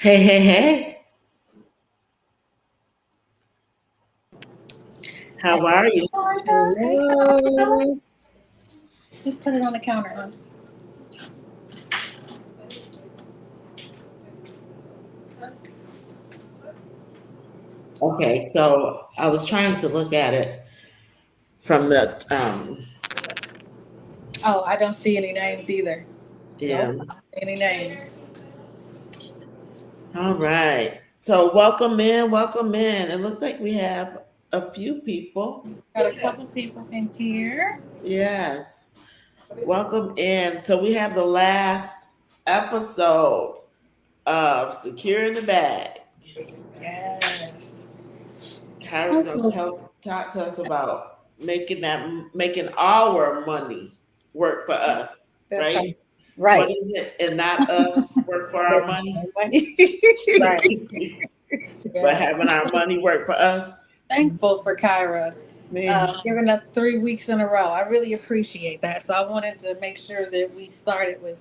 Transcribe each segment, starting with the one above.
Hey, hey, hey. How are you? Martha. Hey, Martha. Hello. Just put it on the counter, huh? Okay, so I was trying to look at it from the Oh, I don't see any names either. yeah. Nope, I don't see any names. All right. So welcome in, welcome in. It looks like we have a few people. Got a couple people in here. Yes. Welcome in. So we have the last episode of Secure in the Bag. Yes. Kyra's gonna Also, talk to us about making our money work for us, That's right? right. What is it? And not us work for our Making money, more money. right. but Yeah. having our money work for us. Thankful for Kyra Man, giving us 3 weeks in a row. I really appreciate that. So I wanted to make sure that we started with,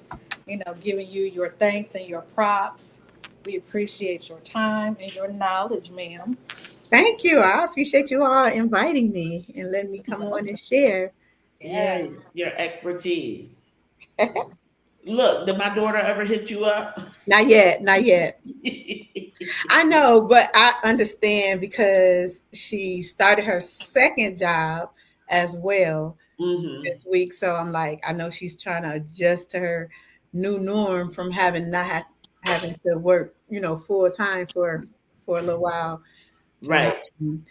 giving you your thanks and your props. We appreciate your time and your knowledge, ma'am. thank you. I appreciate you all inviting me and letting me come on and share. Yeah, Yes. your expertise. Look, did my daughter ever hit you up? Not yet, not yet. I know, but I understand because she started her second job as well hmm this week. So I'm like, I know she's trying to adjust to her new norm from having not having to work, full time for a little while to Right. having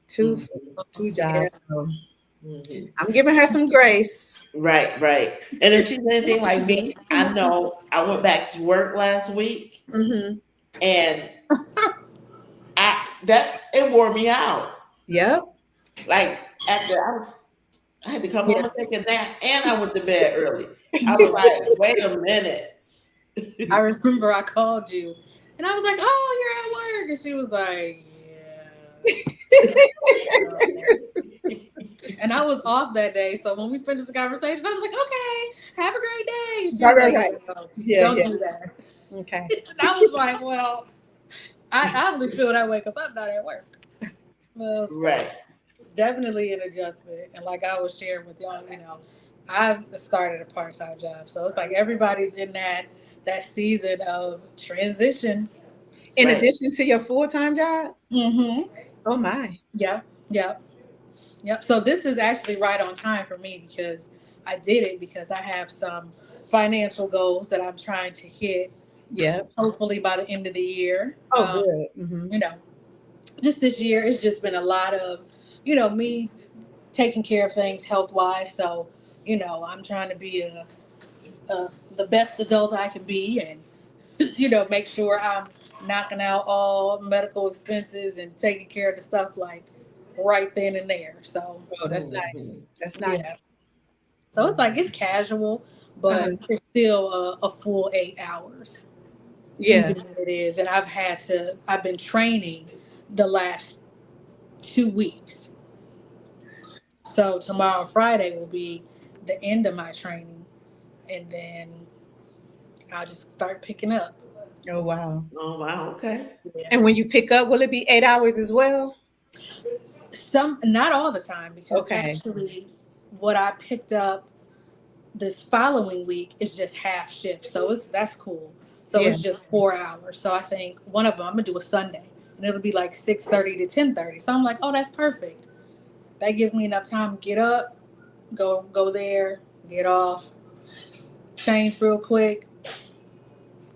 two hmm two Yeah. jobs. So hmm I'm giving her some grace. Right, right. And if she's anything like me, I know I went back to work last week Hmm. and that it wore me out. Yep. Like I had to come home Yeah. and take a nap and I went to bed early. I was like, wait a minute. I remember I called you and I was like, "Oh, you're at work." And she was like, "Yeah." And I was off that day. So when we finished the conversation, I was like, "Okay, have a great day." And she Right, was right, like, right. "No, Yeah, don't yeah. do that." Okay. And I was like, "Well, I only feel that way because I'm not at work." Well, so Right. definitely an adjustment. And like I was sharing with y'all, I've started a part time job. So it's like everybody's in that season of transition. In Right. addition to your full time job? Mm-hmm. Oh my. Yep. Yep. Yep. So this is actually right on time for me because I did it because I have some financial goals that I'm trying to hit Yep. hopefully by the end of the year. Oh good. Hmm. You know, just this year, it's just been a lot of, me taking care of things health wise. So, I'm trying to be the best adult I can be and, make sure I'm knocking out all medical expenses and taking care of the stuff like right then and there. So, Oh, that's nice. hmm That's nice. yeah. So it's like it's casual, but Uh-huh. it's still a full 8 hours, Yeah. even when it is. And I've been training the last 2 weeks. So tomorrow, Friday, will be the end of my training. And then I'll just start picking up. Oh wow. Oh wow, okay. Yeah. And when you pick up, will it be 8 hours as well? Not all the time, because Okay. actually, what I picked up this following week is just half shift. So that's cool. So Yeah. it's just 4 hours. So I think one of them I'm gonna do a Sunday, and it'll be like 6:30 to 10:30. So I'm like, oh, that's perfect. That gives me enough time to get up, go there, get off, change real quick,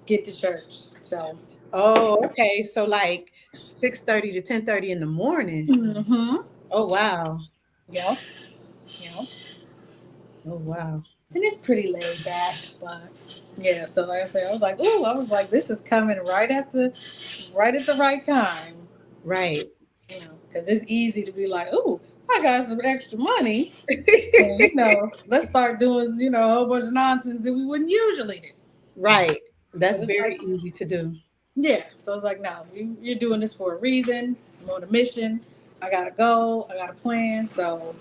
get to church. So. Oh, okay. So like 6:30 to 10:30 in the morning. Mm-hmm. Oh wow. Yep. Yep. Oh wow. And it's pretty laid back, but yeah. So like I said, I was like, this is coming right at the right time. Right. Because it's easy to be like, ooh, I got some extra money, and let's start doing a whole bunch of nonsense that we wouldn't usually do. Right. That's But it's very like, easy to do. yeah. So it's like, no, you're doing this for a reason. I'm on a mission. I gotta go. I got a plan. So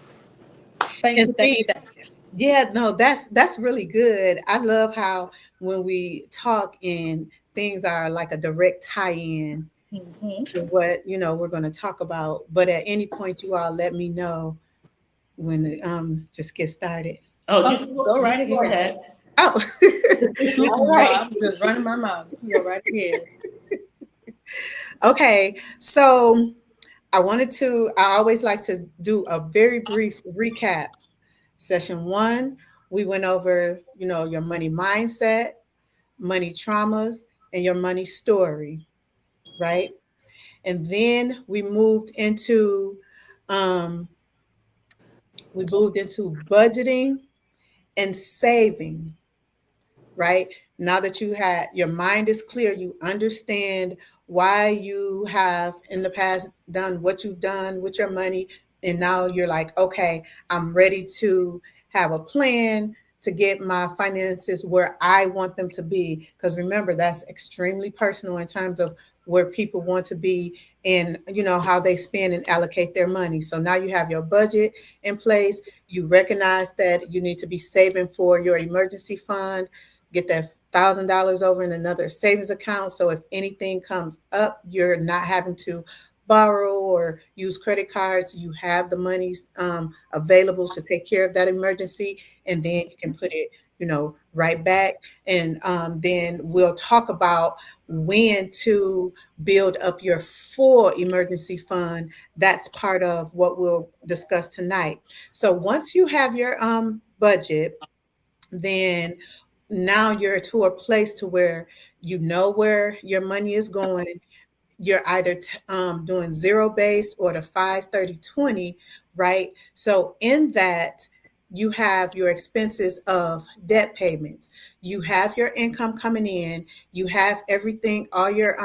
thank And you, thank you, see, thank you. yeah, no, that's really good. I love how when we talk and things are like a direct tie-in Mhm. to what we're going to talk about. But at any point, you all let me know when just get started. Oh, Oh, go you right can go ahead. ahead. Oh, all No, right. I was just running my mouth. You go right ahead. Okay. So I always like to do a very brief recap. Session one, we went over, your money mindset, money traumas, and your money story, right? And then um, we moved into budgeting and saving, right? Now that your mind is clear, you understand why you have in the past done what you've done with your money. And now you're like, okay, I'm ready to have a plan to get my finances where I want them to be. Because remember, that's extremely personal in terms of where people want to be and how they spend and allocate their money. So now you have your budget in place. You recognize that you need to be saving for your emergency fund, get that $1,000 over in another savings account. So if anything comes up, you're not having to borrow or use credit cards. You have the monies available to take care of that emergency, and then you can put it, right back. And then we'll talk about when to build up your full emergency fund. That's part of what we'll discuss tonight. So once you have your budget, then now you're to a place to where you know where your money is going. You're either doing zero based or the 5-30-20, right? So in that, you have your expenses of debt payments, you have your income coming in, you have everything, all your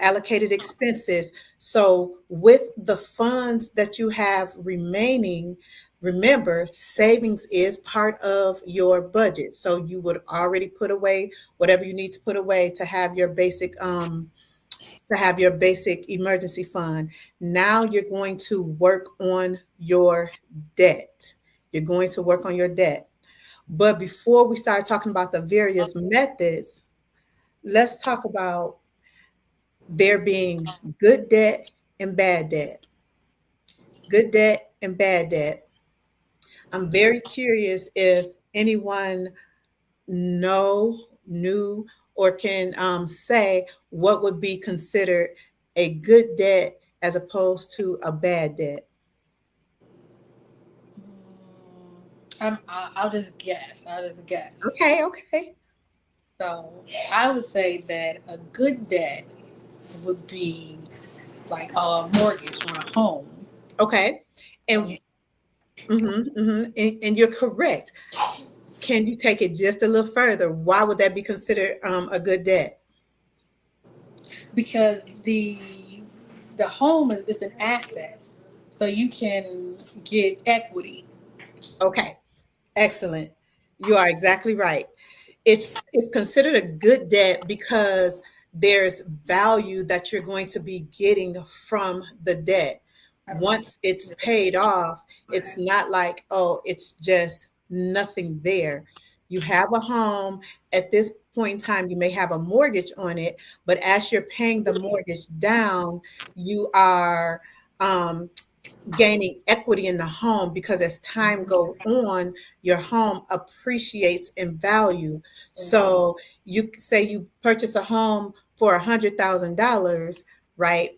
allocated expenses. So with the funds that you have remaining, remember, savings is part of your budget. So you would already put away whatever you need to put away to have your basic emergency fund. Now you're going to work on your debt. You're going to work on your debt. But before we start talking about the various methods, let's talk about there being good debt and bad debt. Good debt and bad debt. I'm very curious if anyone knew, or can say what would be considered a good debt as opposed to a bad debt. I'll just guess. I'll just guess. Okay, okay, So I would say that a good debt would be like a mortgage on a home. okay. And and you're correct. Can you take it just a little further? Why would that be considered a good debt? Because the home is an asset, so you can get equity. Okay, excellent. You are exactly right. It's considered a good debt because there's value that you're going to be getting from the debt. Once it's paid off, it's not like, oh, it's just nothing there. You have a home. At this point in time, you may have a mortgage on it, but as you're paying the mortgage down, you are um, gaining equity in the home, because as time goes on, your home appreciates in value. So you say you purchase a home for $100,000, right?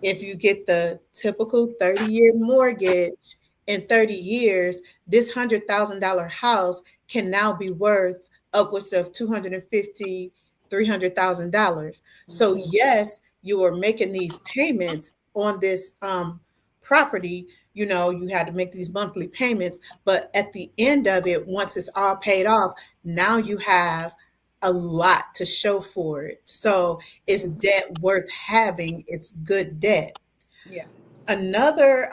If you get the typical 30-year mortgage, in 30 years, this $100,000 house can now be worth upwards of 250, $300,000. So yes, you are making these payments on this property. You had to make these monthly payments, but at the end of it, once it's all paid off, now you have a lot to show for it. So it's debt worth having. It's good debt. Yeah. Another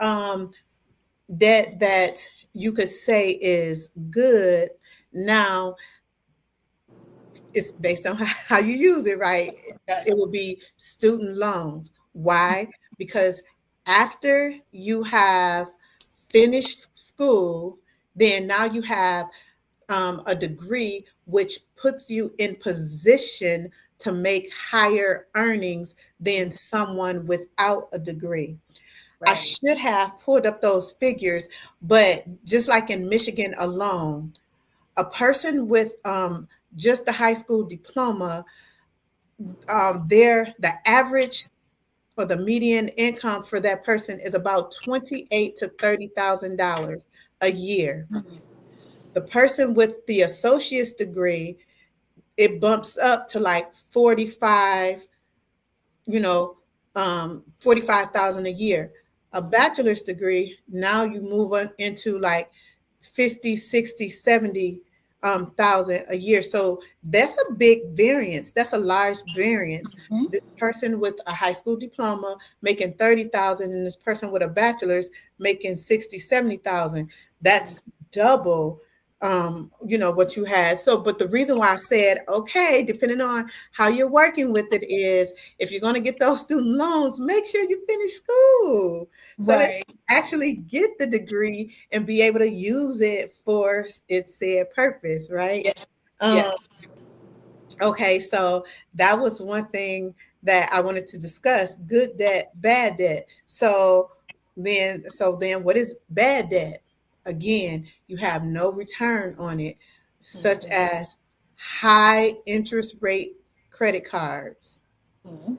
debt that you could say is good. Now, it's based on how you use it, right? Okay. It would be student loans. Why? Because after you have finished school, then now you have a degree which puts you in position to make higher earnings than someone without a degree. I Right. should have pulled up those figures, but just like in Michigan alone, a person with just a high school diploma, the average or the median income for that person is about $28,000 to $30,000 a year. Mhm. The person with the associate's degree, it bumps up to like 45, you know, 45,000 a year. A bachelor's degree, now you move on into like 50, 60, 70 thousand a year. So that's a big variance. That's a large variance. Mhm. This person with a high school diploma making 30,000 and this person with a bachelor's making 60, 70,000. That's double what you had. So, but the reason why I said, okay, depending on how you're working with it is if you're going to get those student loans, make sure you finish school so that Right. you actually get the degree and be able to use it for its said purpose, right? Yeah. Um, Yeah. okay, so that was one thing that I wanted to discuss. Good debt, bad debt. So then what is bad debt? Again, you have no return on it, such Mhm. as high interest rate credit cards. Mhm.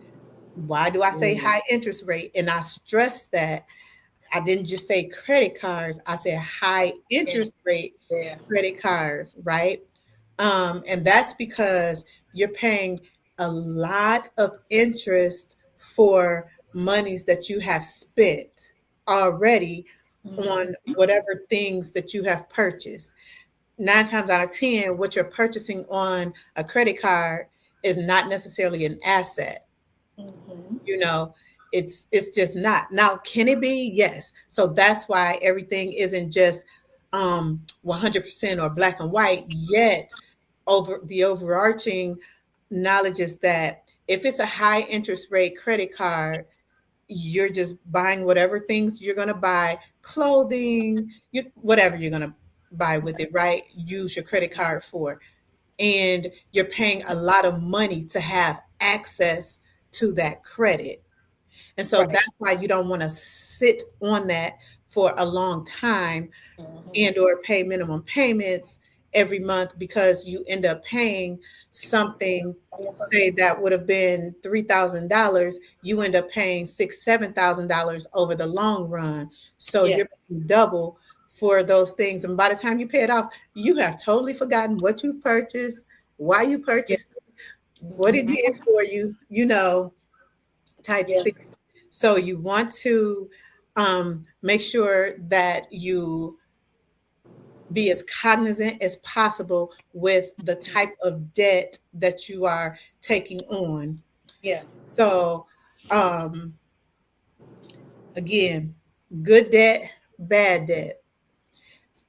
Why do I say Mm. high interest rate? And I stress that I didn't just say credit cards, I said high interest rate Yeah. credit cards, right? And that's because you're paying a lot of interest for monies that you have spent already on Mhm. whatever things that you have purchased. 9 times out of 10, what you're purchasing on a credit card is not necessarily an asset. Mhm. You know, it's just not. Now, can it be? Yes. So that's why everything isn't just 100% or black and white yet. Over the overarching knowledge is that if it's a high interest rate credit card, you're just buying whatever things you're going to buy, clothing, whatever you're going to buy with it, right? Use your credit card for. And you're paying a lot of money to have access to that credit. And so Right. that's why you don't want to sit on that for a long time Mhm. and or pay minimum payments every month because you end up paying something, say that would have been $3,000, you end up paying $7,000 over the long run. So Yeah. you're paying double for those things. And by the time you pay it off, you have totally forgotten what you purchased, why you Yeah. purchased it, what it Mhm. did for you, type Yeah. thing. So you want to make sure that you be as cognizant as possible with the type of debt that you are taking on. Yeah. So, um, again, good debt, bad debt.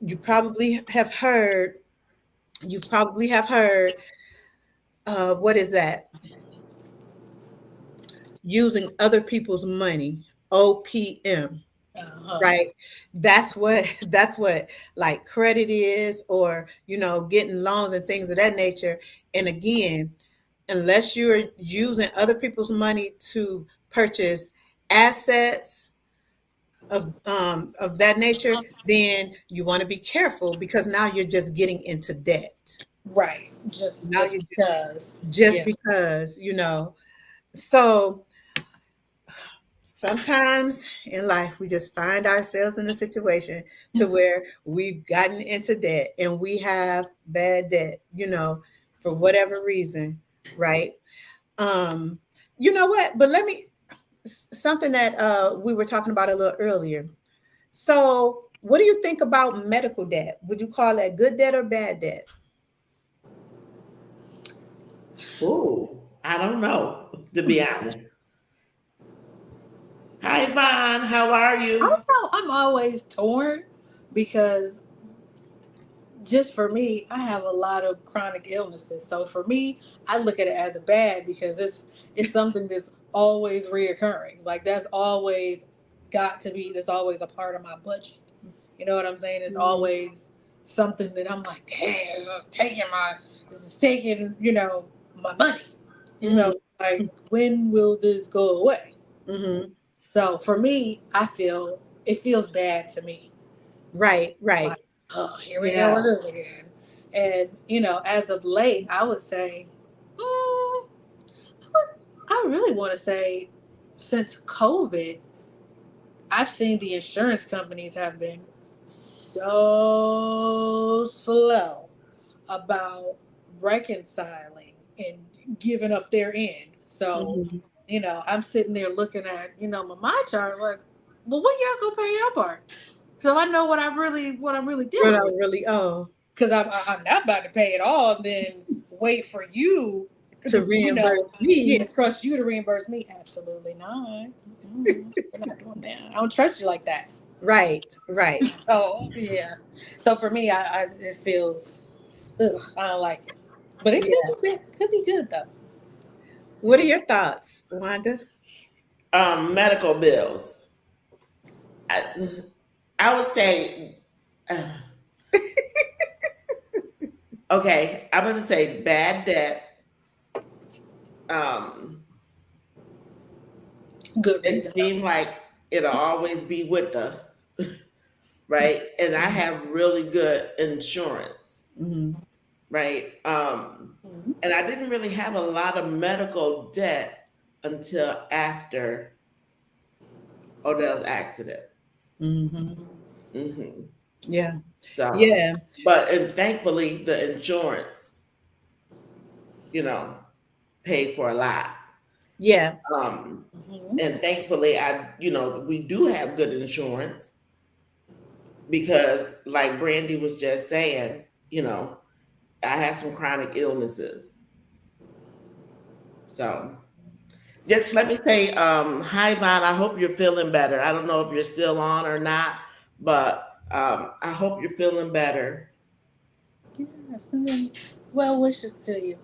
You probably have heard, you probably have heard, what is that? Using other people's money, OPM. Uh-huh. Right. That's what like credit is, or getting loans and things of that nature. And again, unless you're using other people's money to purchase assets of that nature, then you want to be careful because now you're just getting into debt. Right. Just Now just you because. just Yeah. because. So sometimes in life we just find ourselves in a situation to where we've gotten into debt and we have bad debt, for whatever reason, right? um you know what, but let me something that we were talking about a little earlier. So what do you think about medical debt? Would you call that good debt or bad debt? Ooh, I don't know, to be honest. Hi, Vaughn. How are I you? don't know. I'm always torn because just for me, I have a lot of chronic illnesses. So for me, I look at it as a bad because it's something that's always reoccurring. Like that's always got to be. That's always a part of my budget. You know what I'm saying? It's Mhm. always something that I'm like, damn, it's taking my. It's taking, my money. Mhm. Like, when will this go away? Mhm. So for me, I feel it feels bad to me. Right, Like, right. oh, here we go Yeah. with this again. And as of late, I would say, I really want to say, since COVID, I've seen the insurance companies have been so slow about reconciling and giving up their end. So, Mhm. I'm sitting there looking at, my chart like, well, when y'all gonna pay your part? So I know what I'm really What I dealing with. really owe Because I'm not about to pay it all, and then wait for you to to, reimburse me. trust you to reimburse me. Absolutely not. We're not doing that. I don't trust you like that. Right, right. So yeah. So for me, I it feels, ugh, I don't like it. But it Yeah. could be good though. What are your thoughts, Wanda? Medical bills. I, I would say, uh, okay, I'm going to say bad debt. Um, Good it reason. seems like it'll always be with us, right? And I have really good insurance, Mhm. right? Mhm. And I didn't really have a lot of medical debt until after Odell's accident. Mhm. Hmm. Yeah. So, Yeah. but and thankfully the insurance, you know, paid for a lot. Yeah. Um, Mhm. and thankfully, we do have good insurance because, like Brandy was just saying, I have some chronic illnesses. So, just let me say, hi, Von. I hope you're feeling better. I don't know if you're still on or not, but I hope you're feeling better. Yes, and then well wishes to you.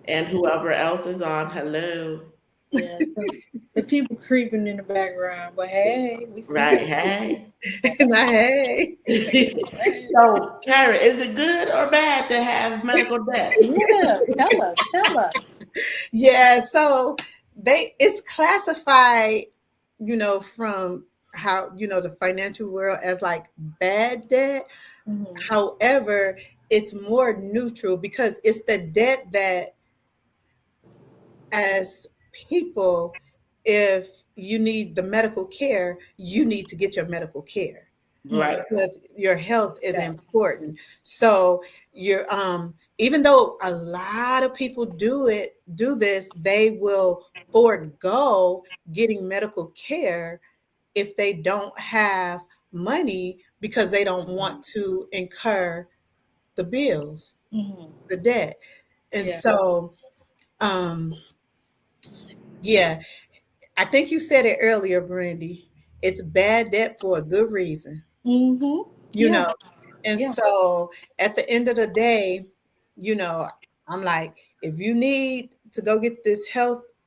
And whoever else is on, hello. Yeah, the people creeping in the background, but hey, we see Right. you. Hey. Now, hey. Hey. So, Karen, is it good or bad to have medical debt? Yeah, tell us. Yeah. So it's classified, from how, the financial world as like bad debt. Mhm. However, it's more neutral because it's the debt that, as people, if you need the medical care, you need to get your medical care Mhm. Right. because your health is Yeah. important. So you're even though a lot of people do this, they will forego getting medical care if they don't have money because they don't want to incur the bills, Mhm. the debt. And Yeah. so um yeah, I think you said it earlier, Brandy. It's bad debt for a good reason, Mhm. you Yeah. know. And Yeah. so at the end of the day, you know, I'm like, if you need to go get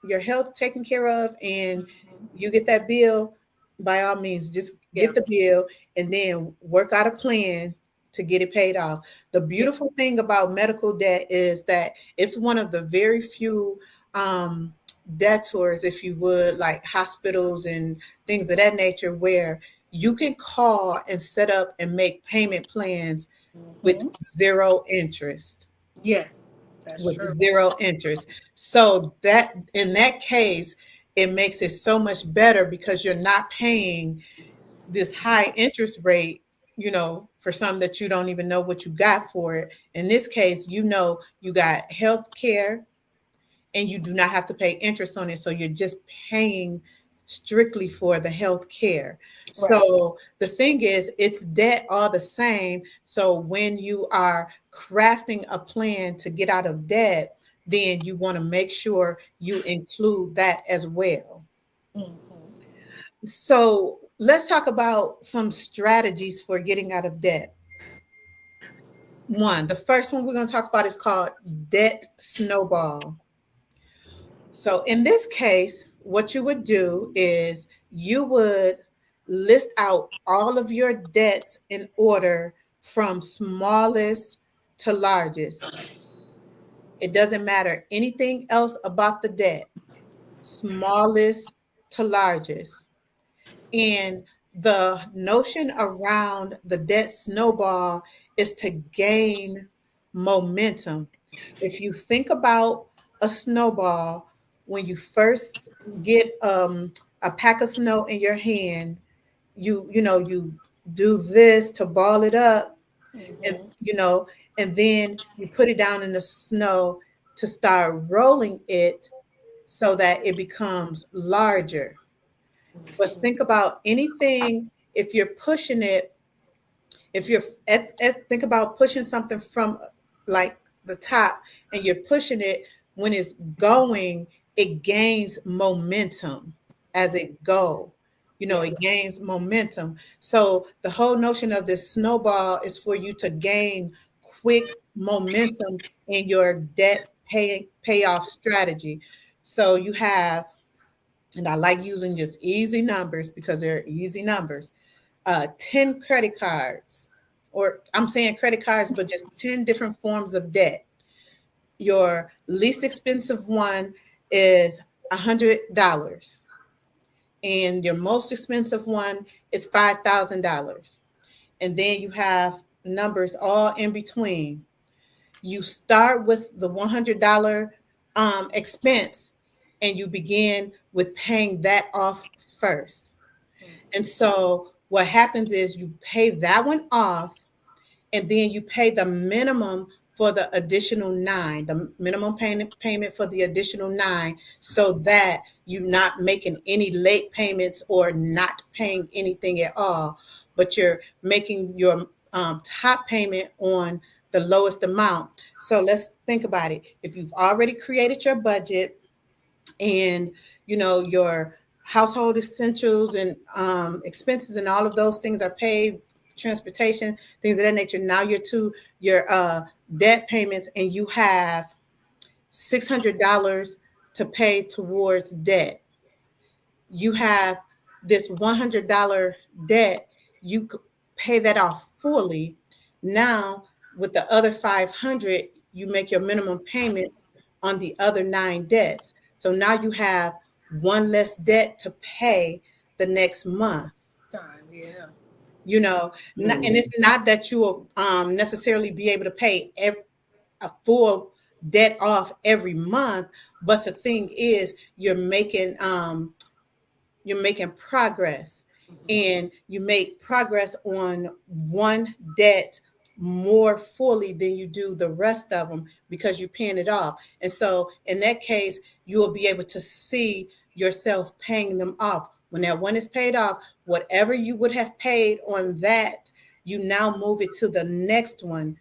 your health taken care of, and you get that bill, by all means, just Yeah. get the bill and then work out a plan to get it paid off. The Yeah. beautiful thing about medical debt is that it's one of the very few debtors, if you would, like hospitals and things of that nature, where you can call and set up and make payment plans with Mhm. zero interest. Yeah. That's With true. zero interest. So that in that case, it makes it so much better because you're not paying this high interest rate, for some that you don't even know what you got for it. In this case, you got health care and you do not have to pay interest on it. So you're just paying strictly for the health care. Right. So the thing is, it's debt all the same. So when you are crafting a plan to get out of debt, then you want to make sure you include that as well. Mhm. So let's talk about some strategies for getting out of debt. The first one we're going to talk about is called debt snowball. So in this case, what you would do is you would list out all of your debts in order from smallest to largest. It doesn't matter anything else about the debt, smallest to largest. And the notion around the debt snowball is to gain momentum. If you think about a snowball, when you first get a pack of snow in your hand, you do this to ball it up, and Mhm. and then you put it down in the snow to start rolling it so that it becomes larger. But think about anything, if you're pushing it, if you're think about pushing something from like the top, and you're pushing it, when it's going, it gains momentum as it go. Yeah. It gains momentum. So the whole notion of this snowball is for you to gain quick momentum in your debt payoff strategy. So you have, and I like using just easy numbers because they're easy numbers. 10 credit cards, or I'm saying credit cards, but just 10 different forms of debt. Your least expensive one is $100, and your most expensive one is $5,000. And then you have numbers all in between. You start with the $100 expense, and you begin with paying that off first. And so what happens is you pay that one off, and then you pay the minimum for the additional nine, the minimum payment for the additional nine, so that you're not making any late payments or not paying anything at all, but you're making your top payment on the lowest amount. So let's think about it. If you've already created your budget, and your household essentials and expenses and all of those things are paid, transportation, things of that nature, now you're to your debt payments, and you have $600 to pay towards debt. You have this $100 debt, you could pay that off fully. Now with the other 500, you make your minimum payments on the other nine debts. So now you have one less debt to pay the next month. Time. Yeah. And it's not that you will necessarily be able to pay a full debt off every month, but the thing is, you're making progress, and you make progress on one debt more fully than you do the rest of them, because you're paying it off. And so in that case, you will be able to see yourself paying them off. When that one is paid off, whatever you would have paid on that, you now move it to the next one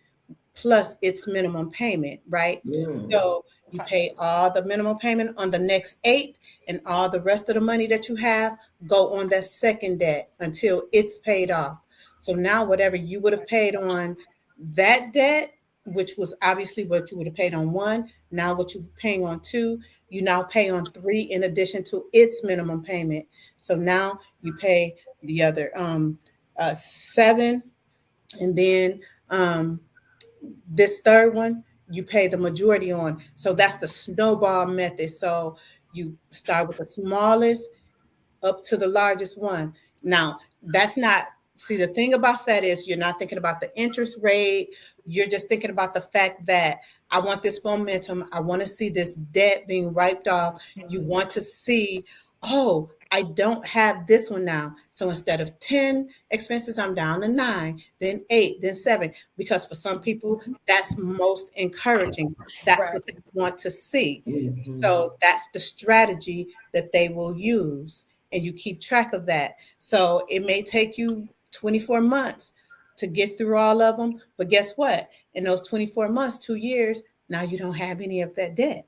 plus its minimum payment, right? So you Okay. pay all the minimum payment on the next eight, and all the rest of the money that you have go on that second debt until it's paid off. So now whatever you would have paid on that debt, which was obviously what you would have paid on one, now what you're paying on two, you now pay on three in addition to its minimum payment. So now you pay the other seven, and then this third one, you pay the majority on. So that's the snowball method. So you start with the smallest up to the largest one. Now, that's not, see, the thing about that is you're not thinking about the interest rate. You're just thinking about the fact that I want this momentum. I want to see this debt being wiped off. You want to see, oh, I don't have this one now. So instead of 10 expenses, I'm down to nine, then eight, then seven. Because for some people, that's most encouraging. That's Right. what they want to see. So that's the strategy that they will use, and you keep track of that. So it may take you 24 months to get through all of them, but guess what? In those 24 months, 2 years, now you don't have any of that debt,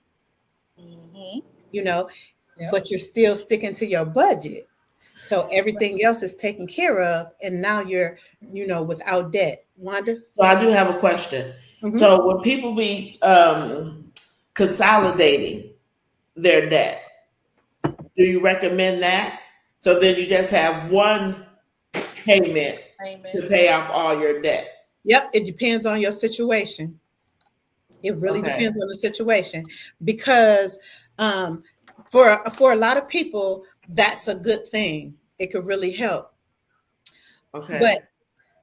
Hmm. you know, Yep. but you're still sticking to your budget. So everything else is taken care of, and now you're, without debt. Wanda? So I do have a question. Hmm. So when people be consolidating their debt, do you recommend that? So then you just have one payment to Payment. pay off all your debt. Yep, it depends on your situation. It really Okay. depends on the situation because for a lot of people, that's a good thing. It could really help. But Okay.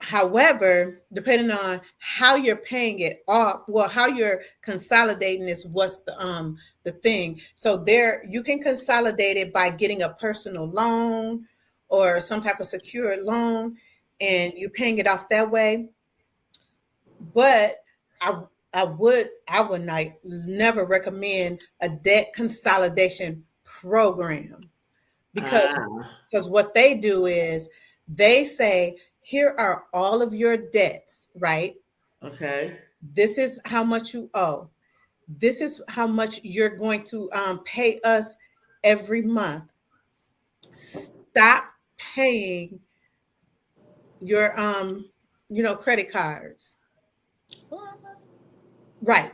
however, depending on how you're paying it off, well, how you're consolidating is what's the thing. So there you can consolidate it by getting a personal loan or some type of secured loan and you're paying it off that way. But I I would not never recommend a debt consolidation program because Ah, what they do is they say here are all of your debts, right? okay. This is how much you owe. This is how much you're going to pay us every month. Stop paying your credit cards. Right.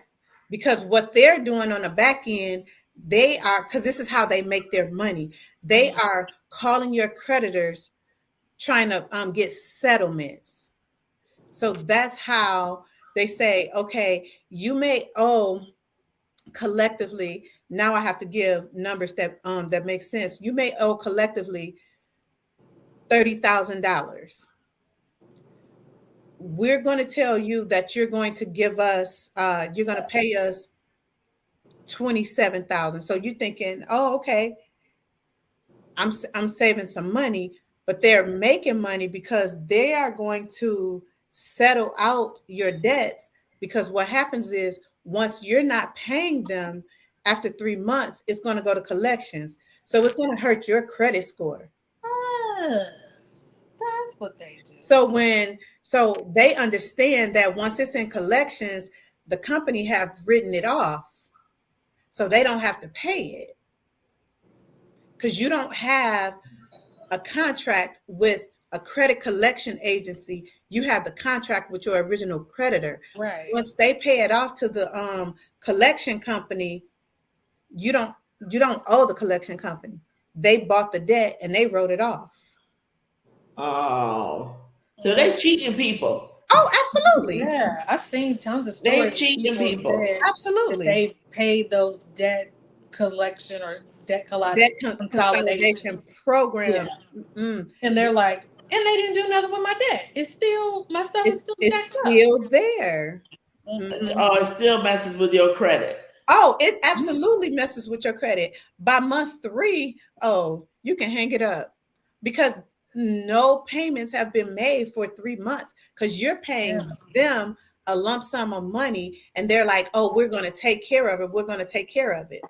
Because what they're doing on the back end, they are, because this is how they make their money. They are calling your creditors trying to get settlements. So that's how they say, okay, you may owe collectively. Now I have to give numbers that make sense. You may owe collectively $30,000. We're going to tell you that you're going to give us, you're going to pay us 27,000. So you're thinking, oh, okay, I'm saving some money, but they're making money because they are going to settle out your debts. Because what happens is once you're not paying them after 3 months, it's going to go to collections. So it's going to hurt your credit score. Ah, that's what they do. So they understand that once it's in collections, the company have written it off. So they don't have to pay it. Because you don't have a contract with a credit collection agency. You have the contract with your original creditor. Right. Once they pay it off to the collection company, you don't owe the collection company. They bought the debt and they wrote it off. Oh, so they cheating people. Oh, absolutely. Yeah, I've seen tons of They stories. cheating People people. said that Absolutely. they paid those debt collection or debt Debt consolidation. consolidation program. And they're like, and they didn't do nothing with my debt. It's still, my stuff is still It's jacked up. still there. Oh, it still messes with your credit. Oh, it absolutely messes with your credit. By month 3, oh, you can hang it up because no payments have been made for 3 months because you're paying them a lump sum of money and they're like, oh, we're going to take care of it. We're going to take care of it.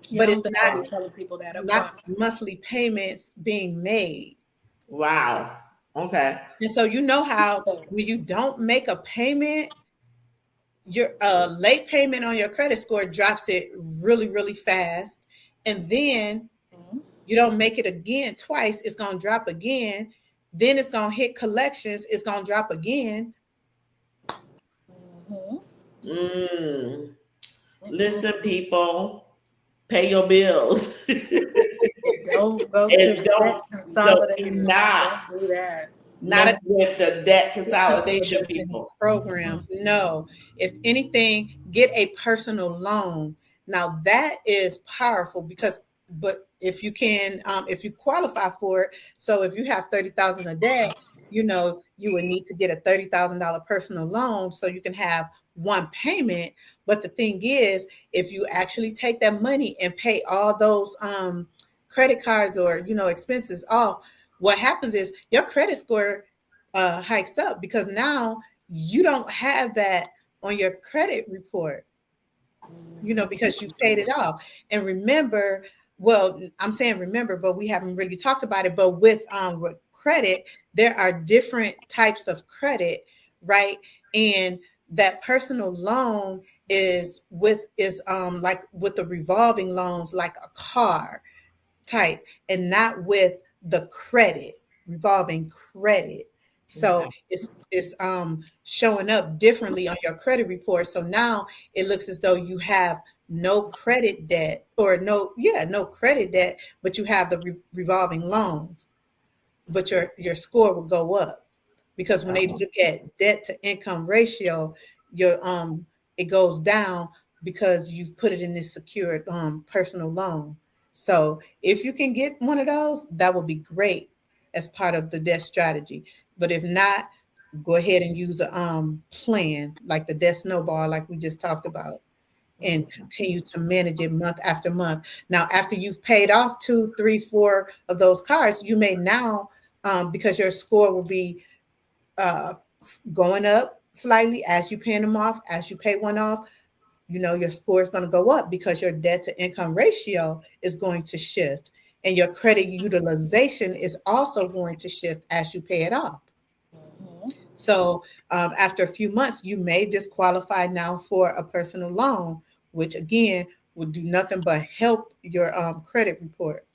Yeah, But it's I'm telling people that up not front. monthly payments being made. Wow. Okay. And so you know how when you don't make a payment, your late payment on your credit score drops it really, really fast. And then you don't make it again twice, it's going to drop again. Then it's going to hit collections, it's going to drop again. Listen, people, pay your bills. Don't go And to don't- debt consolidation. not. Don't do that. Not with the debt consolidation people. programs. No. If anything, get a personal loan. Now that is powerful but if you can, if you qualify for it, so if you have 30,000 a day, you would need to get a $30,000 personal loan so you can have one payment. But the thing is, if you actually take that money and pay all those credit cards or expenses off, what happens is your credit score hikes up because now you don't have that on your credit report, because you've paid it off. And remember, well, I'm saying remember, but we haven't really talked about it. But with credit, there are different types of credit, right? And that personal loan is like with the revolving loans, like a car type, and not with the revolving credit. So it's showing up differently on your credit report. So now it looks as though you have no credit debt or no credit debt, but you have the revolving loans, but your score will go up. because when they look at debt to income ratio, your it goes down because you've put it in this secured personal loan. So if you can get one of those, that would be great as part of the debt strategy. But if not, go ahead and use a plan like the debt snowball, like we just talked about, and continue to manage it month after month. Now, after you've paid off 2, 3, 4 of those cards, you may now, because your score will be uh, going up slightly as you paying them off, as you pay one off, your score is going to go up because your debt to income ratio is going to shift. And your credit utilization is also going to shift as you pay it off. Mhm. So after a few months, you may just qualify now for a personal loan, which again would do nothing but help your credit report.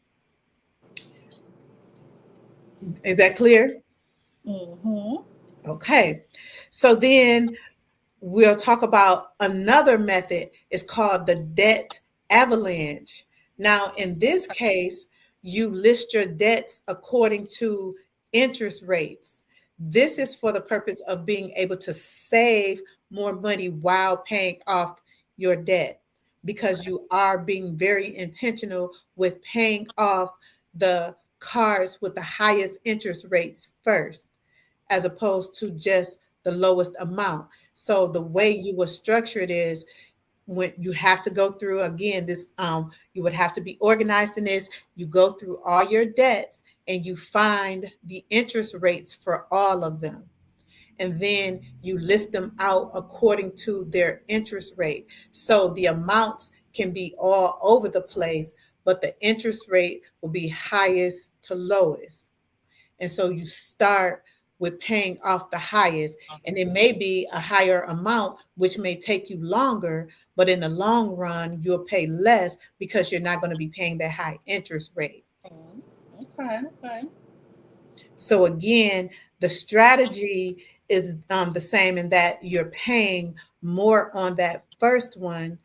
Is that clear? Mhm. Okay. So then we'll talk about another method. It's called the debt avalanche. Now, in this case, you list your debts according to interest rates. This is for the purpose of being able to save more money while paying off your debt, because you are being very intentional with paying off the cards with the highest interest rates first, as opposed to just the lowest amount. So the way you will structure it is, when you have to go through again this, you would have to be organized in this. You go through all your debts and you find the interest rates for all of them, and then you list them out according to their interest rate. So the amounts can be all over the place, but the interest rate will be highest to lowest. And so you start with paying off the highest, and it may be a higher amount, which may take you longer, but in the long run, you'll pay less because you're not going to be paying that high interest rate. Mhm. Okay. Okay. So again, the strategy is the same in that you're paying more on that first one,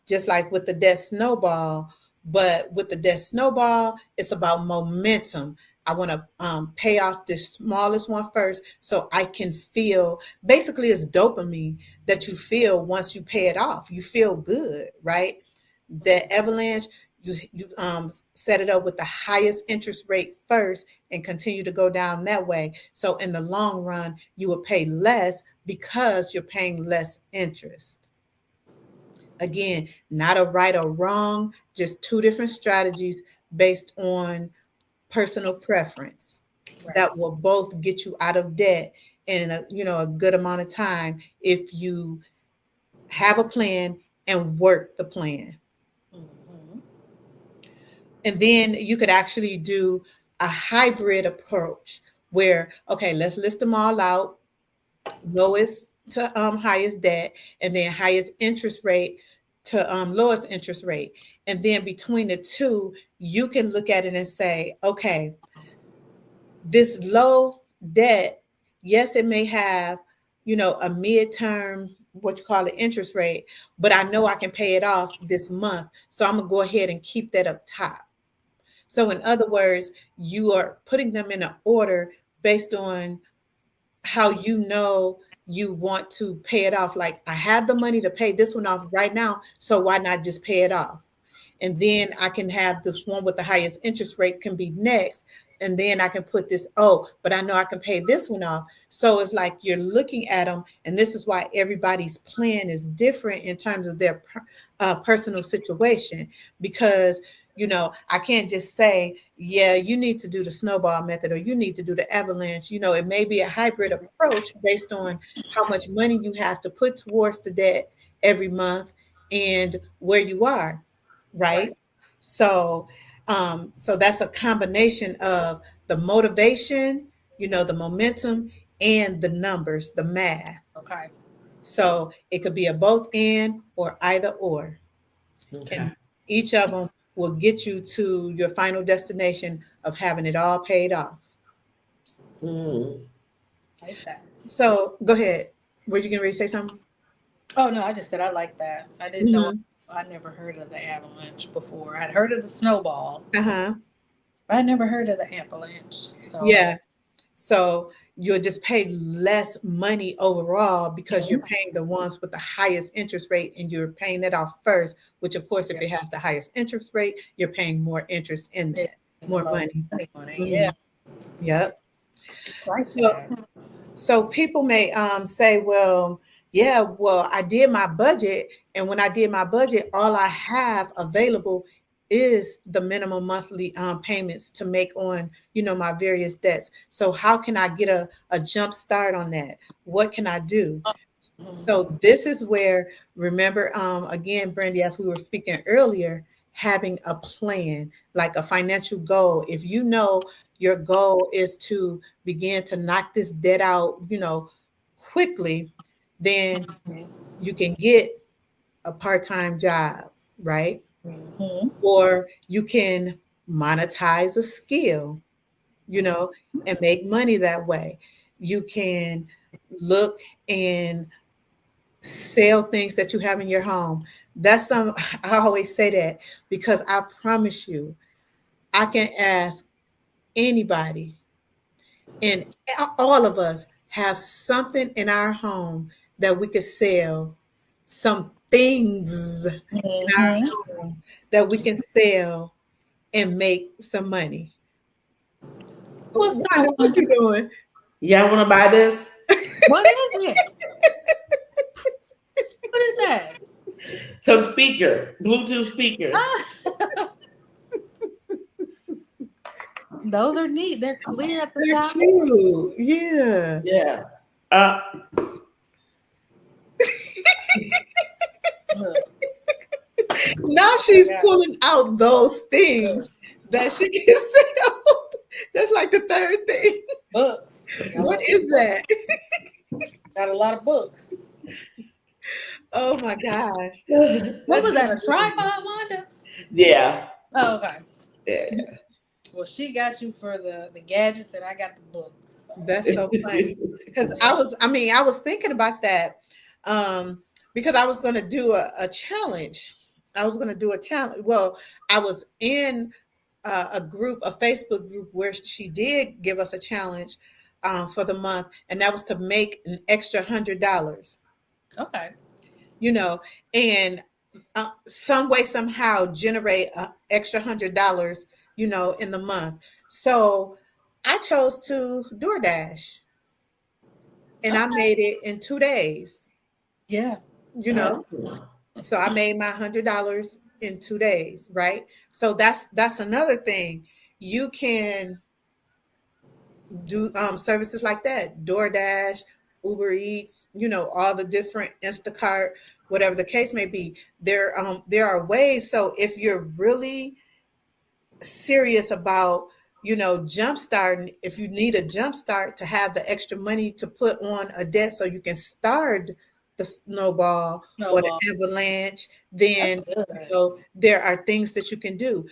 just like with the debt snowball. But with the debt snowball, it's about momentum. I want to pay off this smallest one first so I can feel, basically, it's dopamine that you feel once you pay it off. You feel good, right? That avalanche, you set it up with the highest interest rate first and continue to go down that way. So in the long run, you will pay less because you're paying less interest. Again, not a right or wrong, just two different strategies based on personal preference Right. that will both get you out of debt in a good amount of time if you have a plan and work the plan. Mhm. And then you could actually do a hybrid approach where, okay, let's list them all out, lowest to highest debt, and then highest interest rate to lowest interest rate. And then between the two, you can look at it and say, okay, this low debt, yes, it may have, a midterm, what you call it, interest rate, but I know I can pay it off this month. So I'm going to go ahead and keep that up top. So, in other words, you are putting them in an order based on how you want to pay it off. Like, I have the money to pay this one off right now, so why not just pay it off? And then I can have this one with the highest interest rate can be next. And then I can put this, oh, but I know I can pay this one off. So it's like you're looking at them. And this is why everybody's plan is different in terms of their personal situation. Because, I can't just say, yeah, you need to do the snowball method or you need to do the avalanche. It may be a hybrid approach based on how much money you have to put towards the debt every month and where you are, Right. right? So that's a combination of the motivation, the momentum, and the numbers, the math. Okay. So it could be a both and or either or, Okay. and each of them will get you to your final destination of having it all paid off. Mm. Like that. So go ahead. Were you getting ready to say something? Oh no, I just said I like that. I didn't know. Hmm. I never heard of the avalanche before. I'd heard of the snowball, Uh-huh. but I never heard of the avalanche. So Yeah. So you'll just pay less money overall because you're paying the ones with the highest interest rate and you're paying that off first, which of course, if it has the highest interest rate, you're paying more interest in that, more money. Yeah. Yep. Like So, that. so people may say, well, yeah, well, I did my budget, and when I did my budget, all I have available is the minimum monthly payments to make on, my various debts. So how can I get a jump start on that? What can I do? So this is where, remember, again, Brandy, as we were speaking earlier, having a plan, like a financial goal. If you know your goal is to begin to knock this debt out, quickly, then you can get a part-time job, right? Mhm. Or you can monetize a skill, and make money that way. You can look and sell things that you have in your home. That's some I always say that because I promise you, I can ask anybody, and all of us have something in our home that we could sell, some things in our Mhm. home that we can sell and make some money. What's Wanda, that what one? you doing? Y'all want to buy this? What is it? What is that? Some speakers, Bluetooth speakers. Ah, those are neat. They're clear at the They're top. cute. Yeah. Yeah. Uh, Look, Now I she's got pulling out those look, things that she can sell. That's like the third thing. books. I What love is books. that? Got a lot of books. Oh my gosh. What That's was so that? A good. tripod, Wanda? yeah. Oh, okay. Yeah. Well, she got you for the gadgets, and I got the books. So, That's so funny. Because yeah. I was thinking about that because I was going to do a challenge. I was going to do a challenge. Well, I was in a group, a Facebook group, where she did give us a challenge for the month, and that was to make an extra $100. Okay. You know, and some way somehow generate an extra $100, in the month. So I chose to DoorDash, and I Okay. made it in 2 days. Yeah. You know, so I made my $100 in 2 days, right? So that's another thing. You can do services like that, DoorDash, Uber Eats, all the different Instacart, whatever the case may be. There are ways. So if you're really serious about, jump starting, if you need a jump start to have the extra money to put on a debt so you can start the snowball or the Snowball. avalanche, That's then good. there are things that you can do.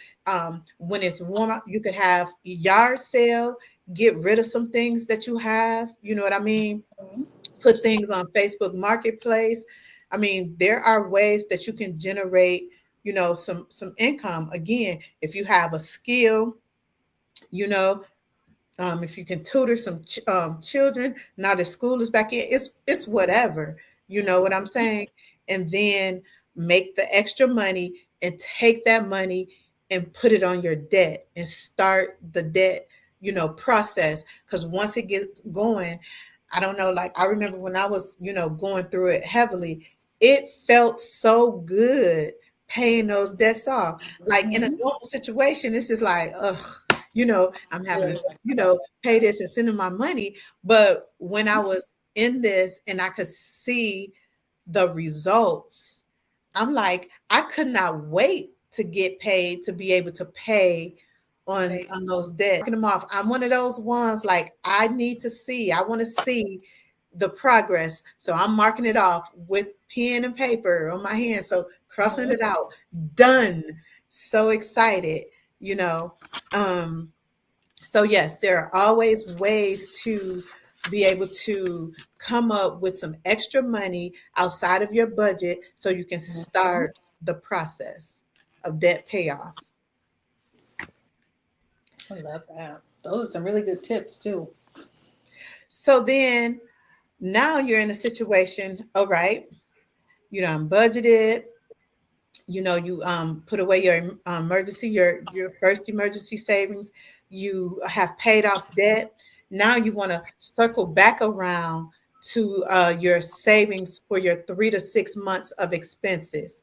When it's warm out, you could have a yard sale, get rid of some things that you have, you know what I mean? Mhm. Put things on Facebook Marketplace. I mean, there are ways that you can generate, some income. Again, if you have a skill, you know, if you can tutor some children now that school is back in, it's whatever. You know what I'm saying? And then make the extra money and take that money and put it on your debt and start the debt, process. Because once it gets going, I don't know, like I remember when I was, going through it heavily, it felt so good paying those debts off. Like in a Mhm. normal situation, it's just like, ugh, I'm having to, Yeah. pay this and send them my money. But when I was in this and I could see the results, I'm like, I could not wait to get paid to be able to pay Hey, on those debts. Marking them off. I'm one of those ones like I need to see. I want to see the progress. So I'm marking it off with pen and paper on my hand. So crossing mhm. it out. Done. So excited, you know. Um, so yes, there are always ways to be able to come up with some extra money outside of your budget so you can start the process of debt payoff. I love that. Those are some really good tips too. So then now you're in a situation, all right, you know, I'm budgeted, you know, you put away your emergency, your first emergency savings, you have paid off debt. Now you want to circle back around to your savings for your 3 to 6 months of expenses.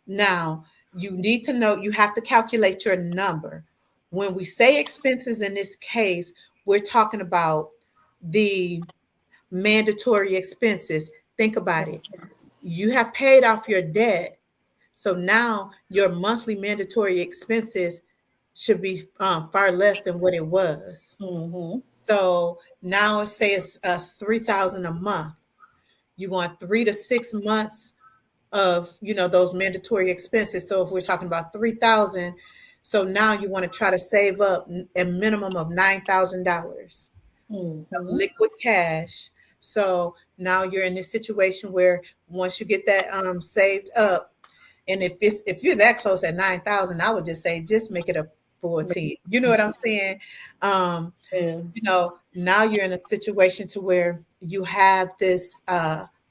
Now, you need to know, you have to calculate your number. When we say expenses in this case, we're talking about the mandatory expenses. Think about it. You have paid off your debt. So now your monthly mandatory expenses should be far less than what it was. Mm-hmm. So now let's say it's 3,000 a month. You want 3 to 6 months of, you know, those mandatory expenses. So if we're talking about 3,000, so now you want to try to save up a minimum of $9,000 of Mm-hmm. liquid cash. So now you're in this situation where once you get that saved up, and if you're that close at 9,000, I would just say just make it a 14. You know what I'm saying? Um, Yeah. you know, now you're in a situation to where you have this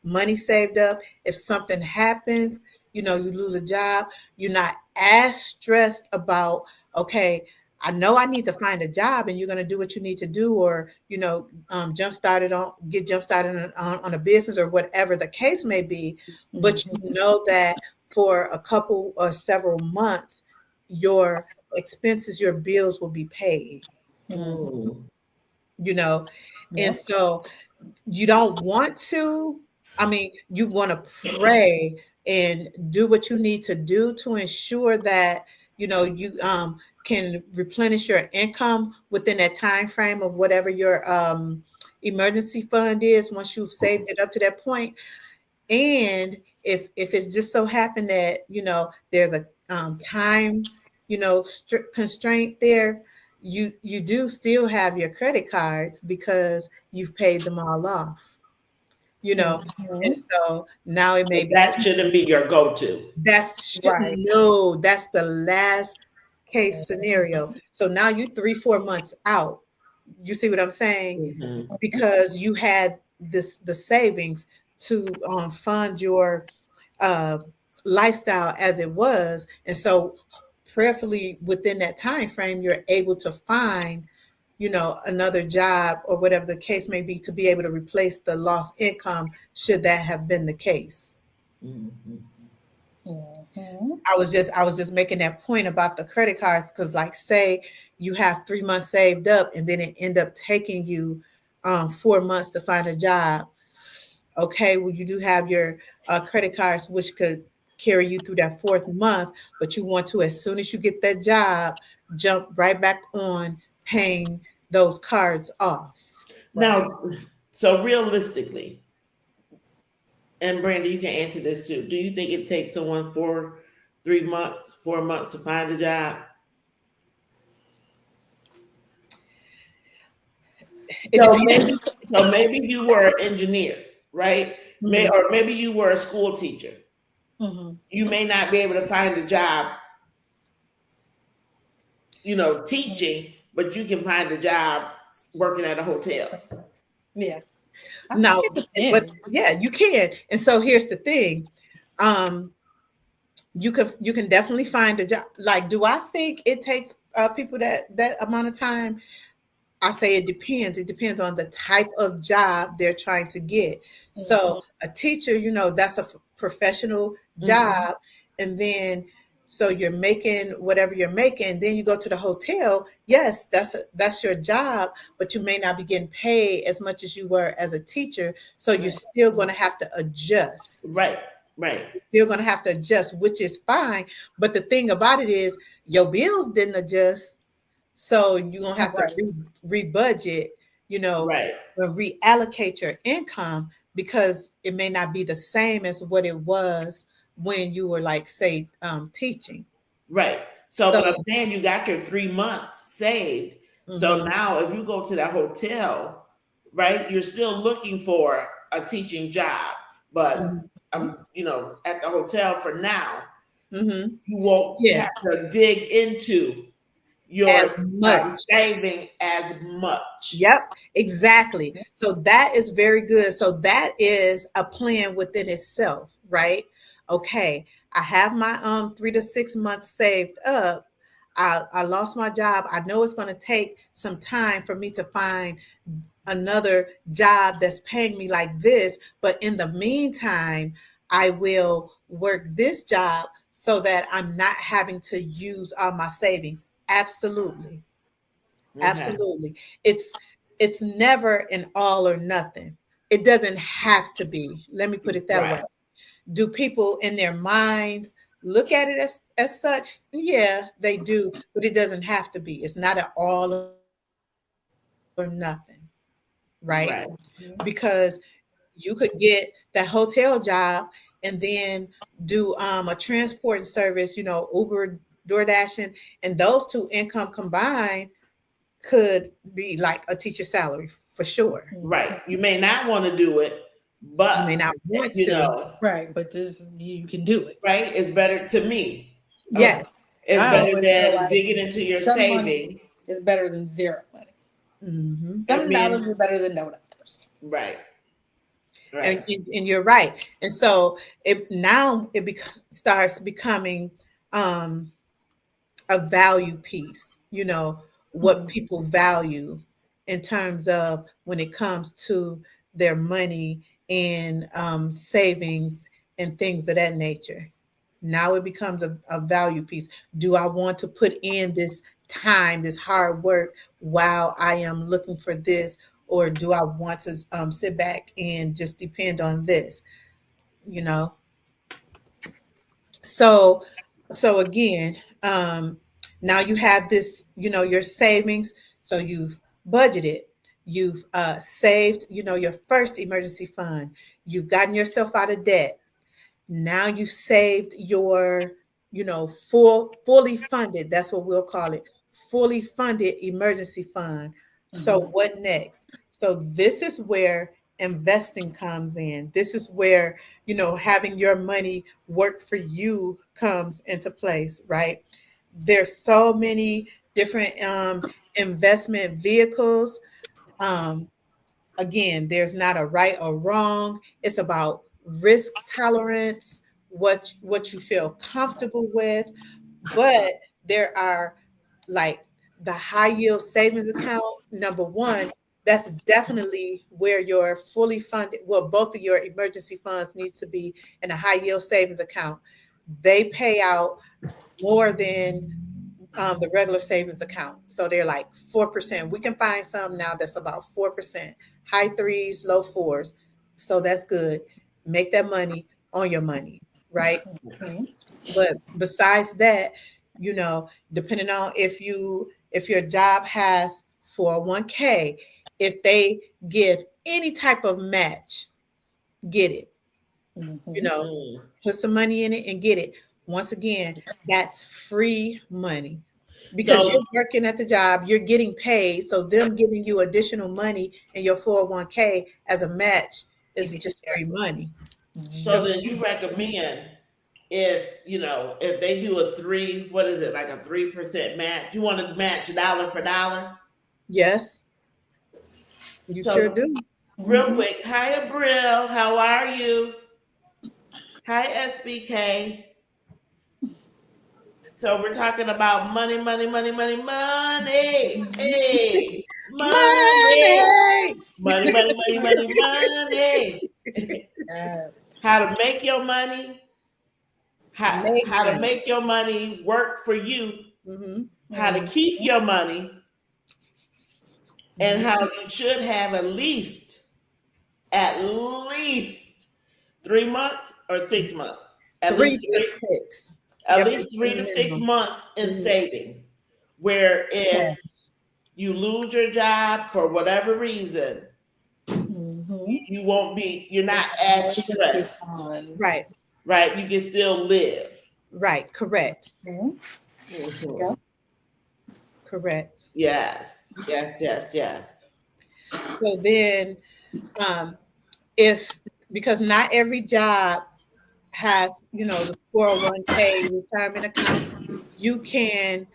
money saved up. If something happens, you know, you lose a job, you're not as stressed about, okay, I know I need to find a job, and you're going to do what you need to do, or, you know, get jump started on a business or whatever the case may be. But you know that for a couple or several months, your expenses, your bills will be paid, Mm. you know. And Yep. so you don't want to, I mean, you want to pray and do what you need to do to ensure that, you know, you can replenish your income within that time frame of whatever your emergency fund is once you've saved it up to that point. And if it's just so happened that, you know, there's a time, you know, constraint there, you do still have your credit cards because you've paid them all off, you know. And Mm-hmm. so now it may But be, that shouldn't be your go-to. Right. no, that's the last case scenario. So now you 3 4 months out, you see what I'm saying? Mhm. Because you had the savings to fund your uh, lifestyle as it was. And so prayerfully within that time frame, you're able to find, you know, another job or whatever the case may be to be able to replace the lost income should that have been the case. Mhm. Mm-hmm. I was just making that point about the credit cards, because like say you have 3 months saved up and then it end up taking you 4 months to find a job. Okay, well, you do have your credit cards, which could carry you through that fourth month, but you want to, as soon as you get that job, jump right back on paying those cards off. Right. Now, so realistically, and Brandy, you can answer this too. Do you think it takes someone 3 months, 4 months to find a job? It So depends. maybe, so maybe you were an engineer, right? Mhm. Or maybe you were a school teacher. Mm-hmm. You may not be able to find a job, you know, teaching, but you can find a job working at a hotel. Yeah. I No, think it but depends. yeah, you can. And so here's the thing. Um, you can definitely find a job. Like, do I think it takes people that amount of time? I say it depends. It depends on the type of job they're trying to get. Mm-hmm. So a teacher, you know, that's a professional Mhm. job, and then so you're making whatever you're making. Then you go to the hotel. Yes, that's your job, but you may not be getting paid as much as you were as a teacher. So you're Right, still going to have to adjust. right, right, Still going to have to adjust, which is fine. But the thing about it is, your bills didn't adjust, so you're gonna have to Right. re-budget, you know, right, or reallocate your income, because it may not be the same as what it was when you were like say teaching. right. So, So but I'm saying you got your 3 months saved. So mhm, now, if you go to that hotel, right, you're still looking for a teaching job, but mhm, you know, at the hotel for now, mhm. you won't Yeah, have to dig into, your as much. saving as much. Yep, exactly. So that is very good. So that is a plan within itself, right? Okay, I have my 3 to 6 months saved up. I lost my job. I know it's going to take some time for me to find another job that's paying me like this, but in the meantime, I will work this job so that I'm not having to use all my savings. Absolutely. Okay. Absolutely. It's never an all or nothing. It doesn't have to be. Let me put it that way. Right. Do people in their minds look at it as such? Yeah, they do, but it doesn't have to be. It's not an all or nothing, right? Right. Because you could get that hotel job and then do a transport service, Uber, DoorDash, and those two income combined could be like a teacher salary for sure. Right. You may not want to do it, You may but not want you to. know, Right, but just you can do it. right? It's better to me. Oh, Yes. It's I better always feel than like digging into your some money savings. is better than zero money. Hmm. I Some dollars mean, are better than no dollars. right. And, Right. and you're right. And so starts becoming um, a value piece, what Mhm. people value in terms of when it comes to their money and savings and things of that nature. Now it becomes a value piece. Do I want to put in this time, this hard work while I am looking for this? Or do I want to sit back and just depend on this? You know, so again, now you have this, your savings. So you've budgeted, you've saved, your first emergency fund, you've gotten yourself out of debt. Now you've saved your, fully funded, that's what we'll call it, fully funded emergency fund. So Mhm. what next? So this is where investing comes in. This is where, having your money work for you comes into place, right? There's so many different investment vehicles. Um, Again, there's not a right or wrong. It's about risk tolerance, what you feel comfortable with. But there are, like, the high yield savings account, number one, that's definitely where your fully funded, well, both of your emergency funds needs to be in a high yield savings account. They pay out more than the regular savings account. So they're like 4%. We can find some now that's about 4%, high threes, low fours. So that's good. Make that money on your money, right? Mhm. But besides that, depending on if your job has 401k, if they give any type of match, get it. You Mhm. know, Mm. put some money in it and get it. Once again, that's free money because So you're working at the job, you're getting paid. So them giving you additional money in your 401k as a match is just free money. so Mhm. then you recommend if they do a three, what is it, like a 3% match? You want to match dollar for dollar? Yes, you sure So do. real Mhm. quick, hi Abril, how are you? Hi SBK. So we're talking about money, money, money, money, money. Hey, money, Money. money, money, money, money, money. Yes. How to make your money, Make how to money. make your money work for you, Hmm. how to Mhm. keep your money, and Hmm. how you should have at least 3 months or 6 months. At Three least to three, six. at Yep, least it's three to six minimum. months in Hmm. savings. Where Yeah. if you lose your job for whatever reason, Mhm. you're not as Emergency stressed, fund. Right. right? You can still live. Right. Correct. Mhm. Mhm. Yep. Correct. Yes, yes, yes, yes. So then, um, if because not every job has, the 401k retirement account, you can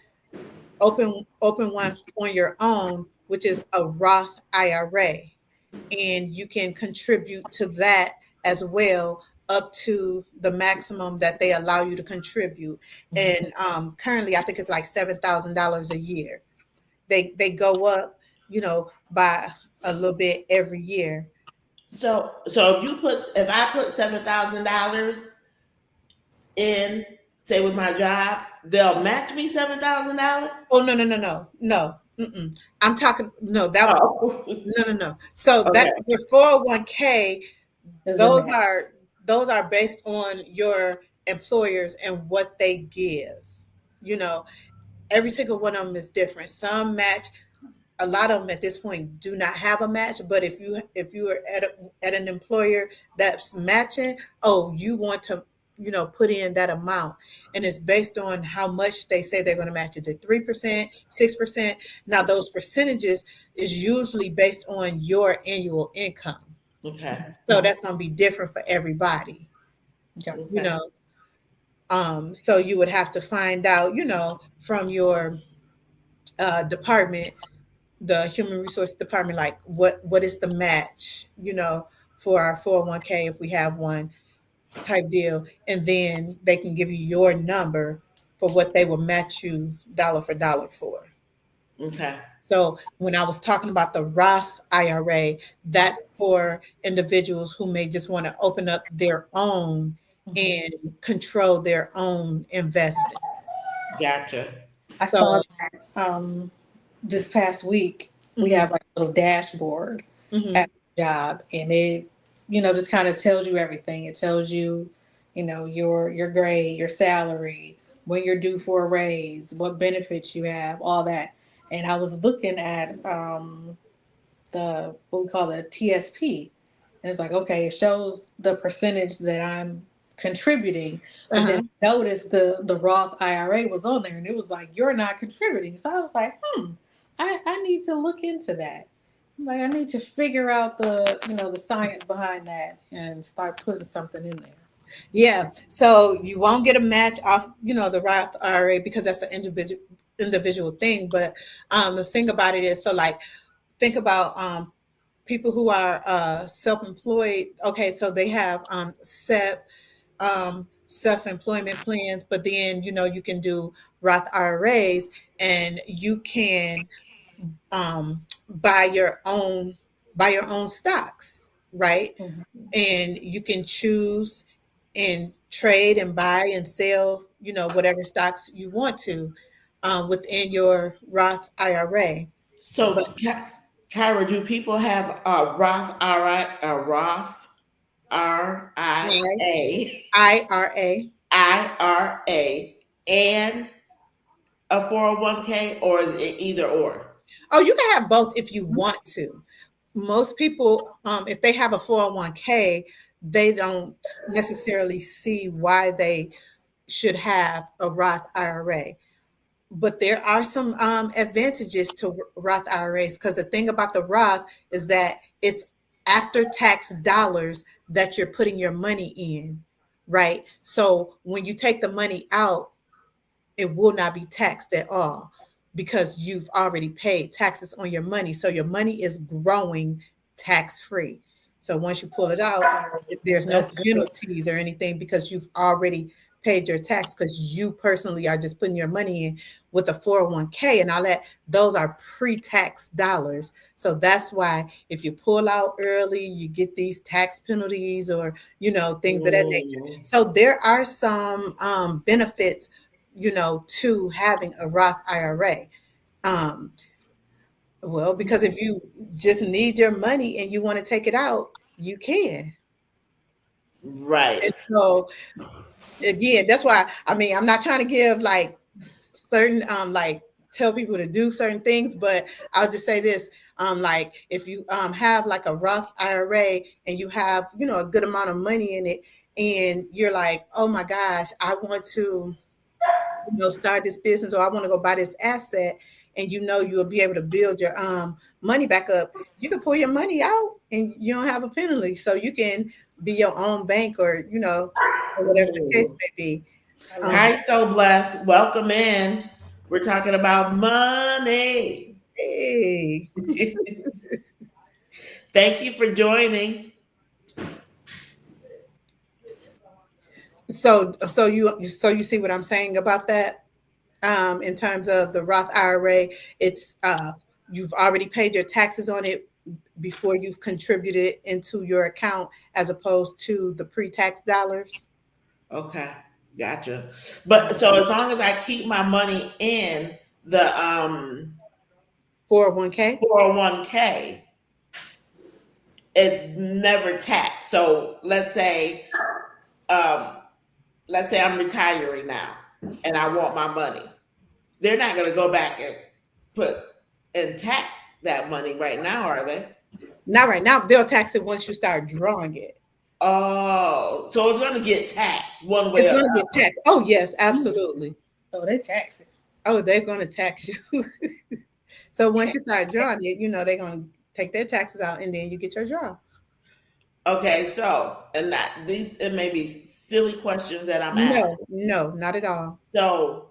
open one on your own, which is a Roth IRA, and you can contribute to that as well up to the maximum that they allow you to contribute. And currently, I think it's like $7,000 a year. They go up, by a little bit every year. So if I put $7,000 in, say with my job, they'll match me $7,000. Oh, no. Mm-mm. I'm talking no that Oh, no. So okay. that your 401k, Is in those there. are based on your employers and what they give. You know, every single one of them is different. Some match. A lot of them at this point do not have a match. But if you are at an employer that's matching, oh, you want to put in that amount, and it's based on how much they say they're going to match. Is it 3%, 6%? Now those percentages is usually based on your annual income, Okay. so that's going to be different for everybody. Okay. You know, so you would have to find out, from your department, the human resource department, like what is the match, for our 401k if we have one type deal, and then they can give you your number for what they will match you dollar for dollar for. Okay. So when I was talking about the Roth IRA, that's for individuals who may just want to open up their own and control their own investments. Gotcha. I saw So, that this past week. We mhm, have like a little dashboard mhm, at the job, and it, just kind of tells you everything. It tells you, your grade, your salary, when you're due for a raise, what benefits you have, all that. And I was looking at the what we call the TSP, and it's like, okay, it shows the percentage that I'm contributing, but then uh-huh. I noticed the Roth IRA was on there, and it was like, you're not contributing. So I was like, I need to look into that. Like, I need to figure out the science behind that and start putting something in there. Yeah. So you won't get a match off, the Roth IRA because that's an individual thing. But the thing about it is, so like, think about people who are self-employed. Okay, so they have self-employment plans, but then you can do Roth IRAs, and you can buy your own stocks, right? Mhm. And you can choose and trade and buy and sell, whatever stocks you want to, within your Roth IRA. So, But Kyra, do people have a Roth RI, a Roth I, RIA, IRA. IRA, and a 401k, or is it either or? Oh, you can have both if you want to. Most people, if they have a 401k, they don't necessarily see why they should have a Roth IRA. But there are some advantages to Roth IRAs, because the thing about the Roth is that it's after tax dollars that you're putting your money in, right? So when you take the money out, it will not be taxed at all because you've already paid taxes on your money. So your money is growing tax free. So once you pull it out, there's no That's good. penalties or anything because you've already paid your tax, because you personally are just putting your money in. With a 401k and all that, those are pre-tax dollars. So that's why if you pull out early, you get these tax penalties, or things of that nature. Mm. So there are some benefits, to having a Roth IRA. Um, well, because if you just need your money and you want to take it out, you can. Right. And so again, that's why, I mean, I'm not trying to give like certain like tell people to do certain things, but I'll just say this. Like if you have like a Roth IRA and you have, a good amount of money in it, and you're like, oh my gosh, I want to start this business, or I want to go buy this asset, and you'll be able to build your money back up. You can pull your money out and you don't have a penalty. So you can be your own bank, or whatever the case Mm. may be. I love Um, Hi, that. So Blessed. Welcome in. We're talking about money. Hey. Thank you for joining. So you see what I'm saying about that? In terms of the Roth IRA, it's you've already paid your taxes on it before you've contributed into your account, as opposed to the pre-tax dollars. Okay, gotcha. But so as long as I keep my money in the 401k. 401k, it's never taxed. So um, let's say I'm retiring now and I want my money. They're not going to go back and put and tax that money right now, are they? Not right now. They'll tax it once you start drawing it. Oh, so it's going to get taxed one way It's or going to the get taxed. Oh yes, absolutely. So they tax it. Oh, they're going to tax you. So once you start drawing it, they're going to take their taxes out, and then you get your draw. other. Okay, so and that these it may be silly questions that I'm No, asking. no, not at all. So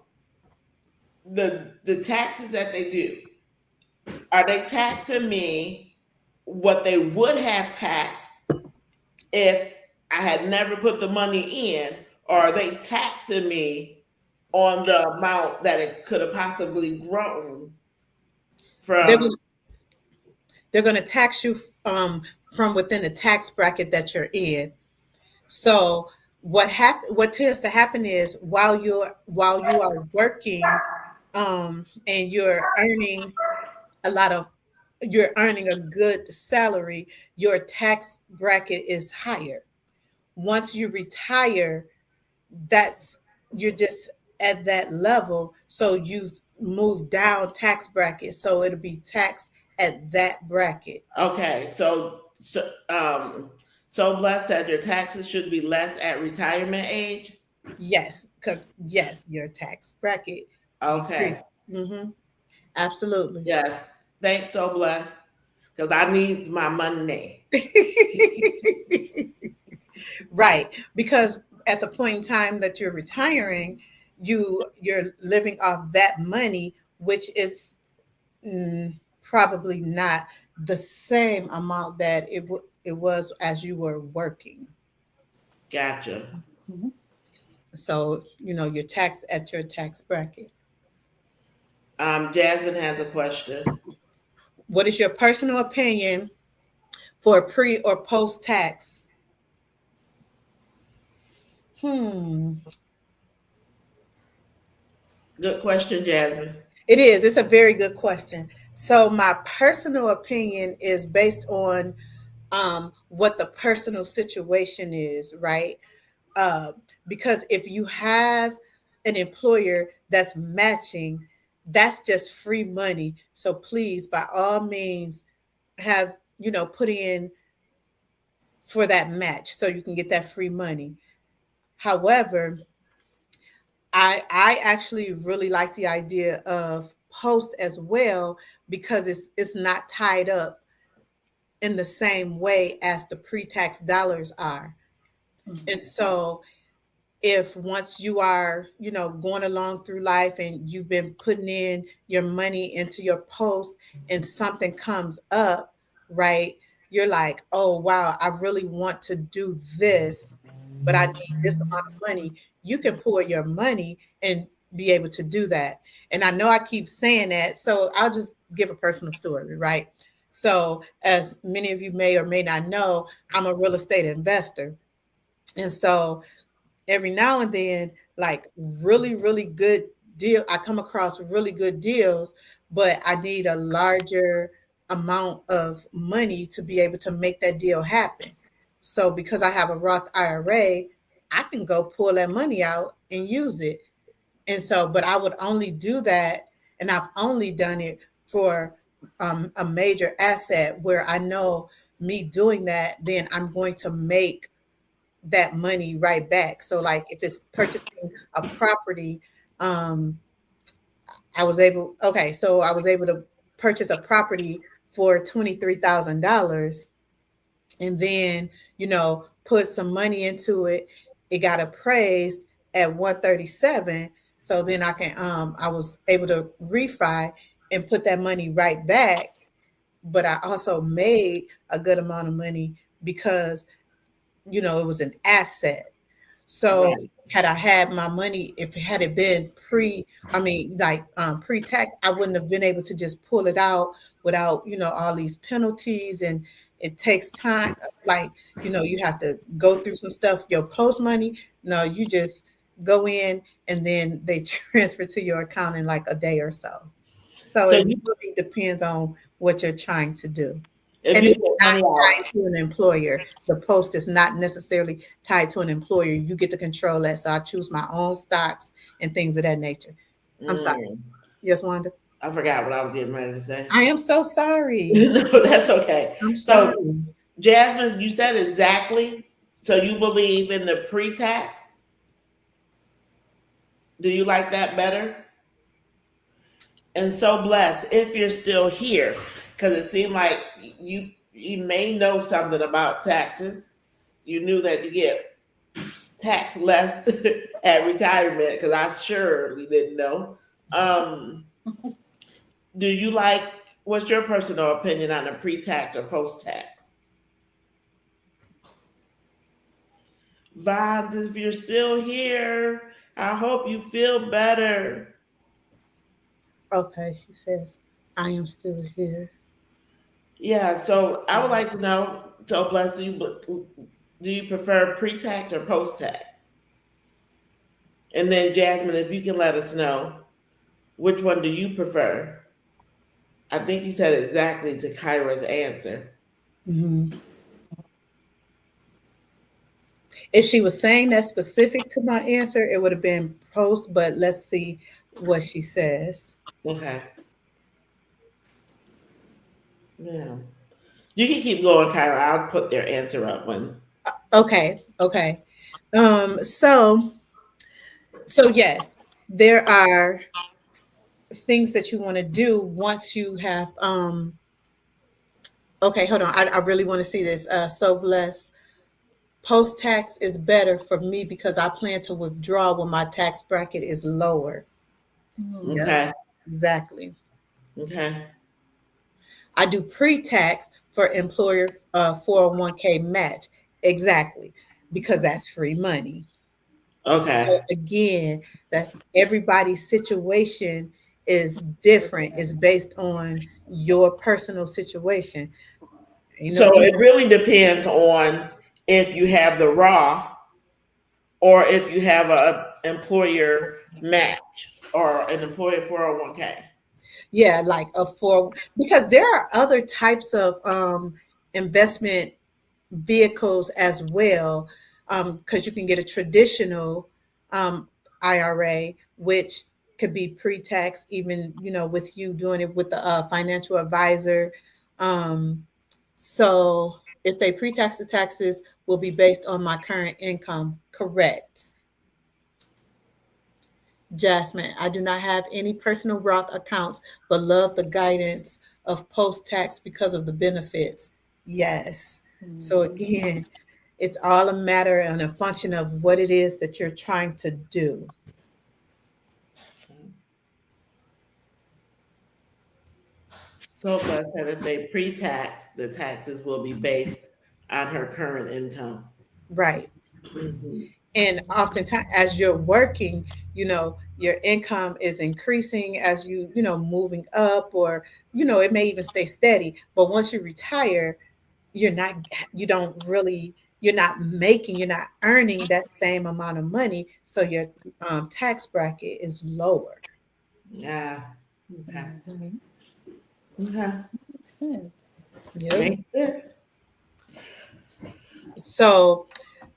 the taxes that they do, are they taxing me what they would have taxed if I had never put the money in, or are they taxing me on the amount that it could have possibly grown They're from? going they're going to tax you from within the tax bracket that you're in. So what tends to happen is while you are working, and a lot of you're earning a good salary, your tax bracket is higher. Once you retire, that's you're just at that level, so you've moved down tax bracket, so it'll be taxed at that bracket. Okay, so Bless said your taxes should be less at retirement age. Yes, because yes, your tax bracket Okay, decreased. Absolutely. yes, thanks, so Bless, because I need my money. Right, because at the point in time that you're retiring, you're living off that money, which is probably not the same amount that it was as you were working. Gotcha. So you're taxed at your tax bracket. Jasmine has a question. What is your personal opinion for pre or post tax? Hmm. Good question, Jasmine. It is. It's a very good question. So my personal opinion is based on what the personal situation is, right? Uh, because if you have an employer that's matching, that's just free money. So please, by all means, have put in for that match so you can get that free money. However, I actually really like the idea of post as well, because it's not tied up in the same way as the pre-tax dollars are. And so if once you are, going along through life and you've been putting in your money into your post and something comes up, right? You're like, oh, wow, I really want to do this, but I need this amount of money. You can pour your money and be able to do that. And I know I keep saying that. So I'll just give a personal story, right? So, as many of you may or may not know, I'm a real estate investor. And so every now and then, like really, really good deal. I come across really good deals, but I need a larger amount of money to be able to make that deal happen. So because I have a Roth IRA, I can go pull that money out and use it. And so, but I would only do that, and I've only done it for a major asset where I know me doing that, then I'm going to make that money right back. So like if it's purchasing a property, um I was able to purchase a property for $23,000, and then put some money into it. It got appraised at 137. So then I was able to refi and put that money right back. But I also made a good amount of money because, it was an asset. So Right. had I had my money, if it had it been pre-tax, I wouldn't have been able to just pull it out without, all these penalties, and it takes time. Like, you have to go through some stuff. Your post money, no, you just go in and then they transfer to your account in like a day or so. So So it you, really depends on what you're trying to do. if And you it's put not money out, tied to an employer. The post is not necessarily tied to an employer. You get to control that. So I choose my own stocks and things of that nature. I'm sorry. mm, Yes, Wanda. I forgot what I was getting ready to say. I am so sorry. No, that's okay. I'm So, sorry. Jasmine, you said exactly. So you believe in the pre-tax? Do you like that better? And so blessed if you're still here, because it seemed like you may know something about taxes. You knew that you get taxed less at retirement, because I surely didn't know. Um, do you like? What's your personal opinion on the pre-tax or post-tax? Vibes, if you're still here, I hope you feel better. Okay, she says, I am still here. Yeah, so I would like to know, so blessed, do you prefer pre-tax or post-tax? And then Jasmine, if you can let us know, which one do you prefer? I think you said exactly to Kyra's answer. Mhm. If she was saying that specific to my answer, it would have been post, but let's see what she says. Okay. Yeah. You can keep going, Kyra. I'll put their answer up when. Okay, okay. Um, so so yes, there are things that you want to do once you have okay, hold on. I really want to see this. So blessed. Post tax is better for me because I plan to withdraw when my tax bracket is lower. Yep, Okay. exactly. Okay. I do pre-tax for employer 401k match. Exactly. Because that's free money. So Okay. again, that's everybody's situation is different. It's based on your personal situation. So it really depends on if you have the Roth or if you have a employer match or an employer 401k. Yeah, like a four, because there are other types of investment vehicles as well, because you can get a traditional IRA, which could be pre-tax, even with you doing it with the financial advisor. Um, so if they pre-tax, the taxes will be based on my current income. Correct. Jasmine, I do not have any personal Roth accounts, but love the guidance of post-tax because of the benefits. Yes. So again, it's all a matter and a function of what it is that you're trying to do. So blessed that if they pre-tax, the taxes will be based on her current income. Right. Mhm. And oftentimes, as you're working, your income is increasing as moving up, or, it may even stay steady. But once you retire, you're not, you don't really, you're not earning that same amount of money. So your tax bracket is lower. Yeah. Okay. Mhm. Okay. Makes sense. Yep. Makes sense. So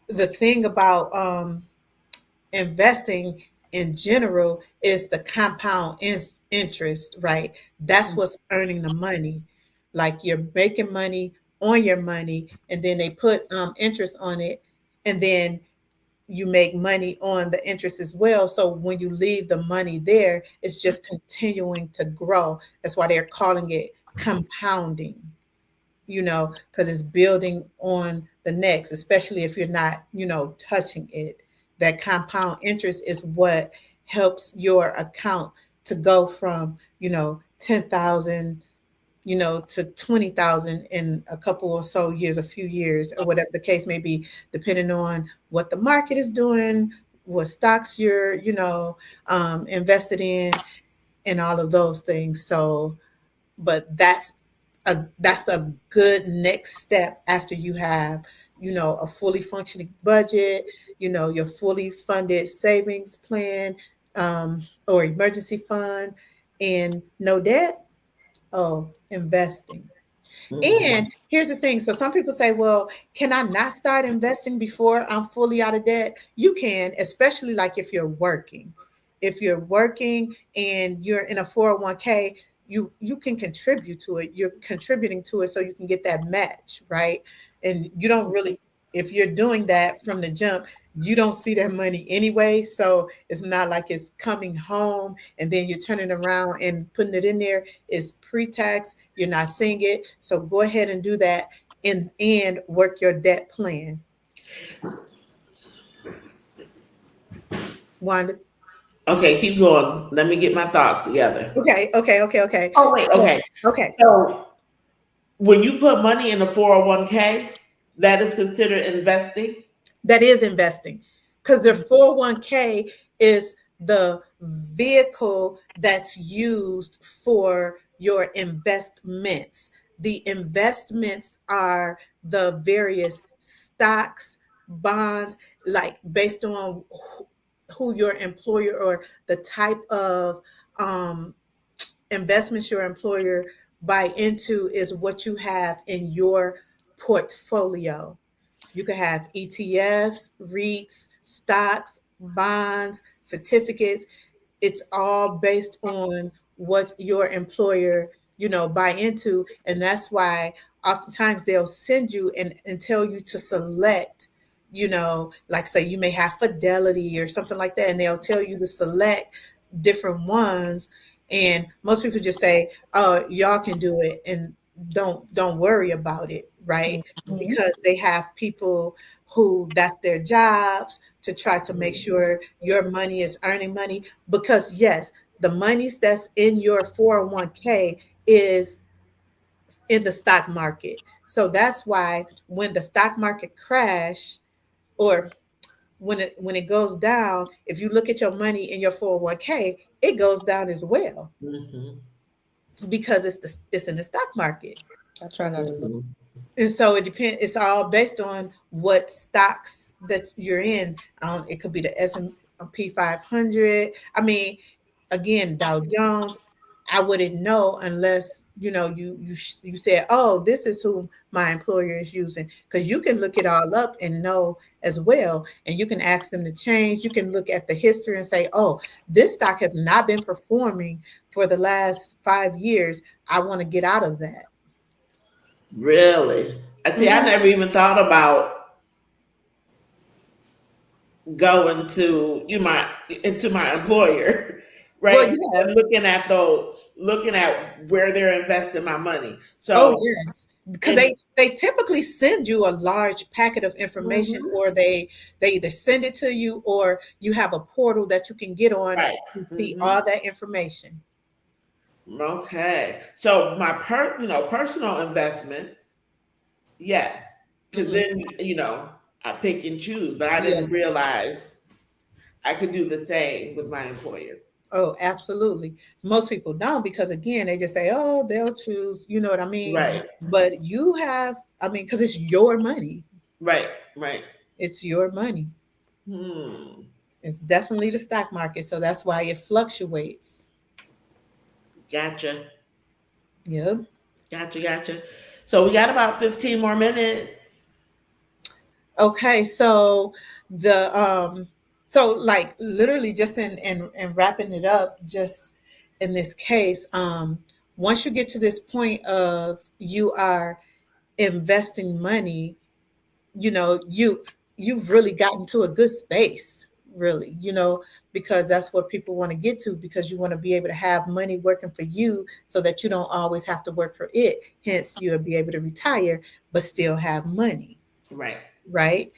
the thing about investing in general is the compound interest, right? That's what's earning the money. Like you're making money on your money, and then they put interest on it, and then you make money on the interest as well. So when you leave the money there, it's just continuing to grow. That's why they're calling it compounding, because it's building on the next, especially if you're not, touching it. That compound interest is what helps your account to go from, 10,000, to 20,000 in a couple or so years, a few years, or whatever the case may be, depending on what the market is doing, what stocks you're, invested in, and all of those things. So, but that's a good next step after you have, a fully functioning budget, your fully funded savings plan, or emergency fund, and no debt. Oh, investing. Mhm. And here's the thing. So some people say, well, can I not start investing before I'm fully out of debt? You can, especially like if you're working. If you're working and you're in a 401k, you can contribute to it. You're contributing to it so you can get that match, right? And you don't really, if you're doing that from the jump, you don't see that money anyway. So it's not like it's coming home and then you're turning around and putting it in there. It's pre-tax. You're not seeing it. So go ahead and do that and work your debt plan. Wanda. Okay, keep going. Let me get my thoughts together. Okay. Oh wait, So, okay. okay. So when you put money in a 401k, that is considered investing. That is investing because the 401k is the vehicle that's used for your investments. The investments are the various stocks, bonds, like based on who your employer or the type of um, investments your employer buy into is what you have in your portfolio. You can have ETFs, REITs, stocks, bonds, certificates. It's all based on what your employer, buy into. And that's why oftentimes they'll send you and tell you to select, like say you may have Fidelity or something like that, and they'll tell you to select different ones. And most people just say, oh, y'all can do it and don't worry about it, right? Mhm. Because they have people who that's their jobs to try to make sure your money is earning money. Because yes, the monies that's in your 401k is in the stock market. So that's why when the stock market crash, or when it goes down, if you look at your money in your 401k, it goes down as well Mm-hmm. because it's in the stock market. I try not to look. Mm-hmm. And so it depends. It's all based on what stocks that you're in. It could be the S&P 500. I mean, again, Dow Jones. I wouldn't know unless you said, "Oh, this is who my employer is using," because you can look it all up and know as well, and you can ask them to change. You can look at the history and say, "Oh, this stock has not been performing for the last 5 years. I want to get out of that." Really? I see. I Mhm. never even thought about going to into my employer, Well, right? yeah. And looking at where they're investing my money. Oh, So, yes. Because and they typically send you a large packet of information, Mhm. or they either send it to you, or you have a portal that you can get on Right. and see Hmm. all that information. Okay. So my personal investments, yes, because Mhm. then I pick and choose, but I Yeah. didn't realize I could do the same with my employer. Oh, absolutely. Most people don't, because again, they just say, "Oh, they'll choose." You know what I mean? Right. But you have, I mean, because it's your money. Right. Right. It's your money. Hmm. It's definitely the stock market, so that's why it fluctuates. Gotcha. Yep. Gotcha. So we got about 15 more minutes. Okay, so the so like literally just in wrapping it up, just in this case, once you get to this point of you are investing money, you've really gotten to a good space, really, because that's what people want to get to, because you want to be able to have money working for you so that you don't always have to work for it. Hence, you'll be able to retire but still have money, Right. right?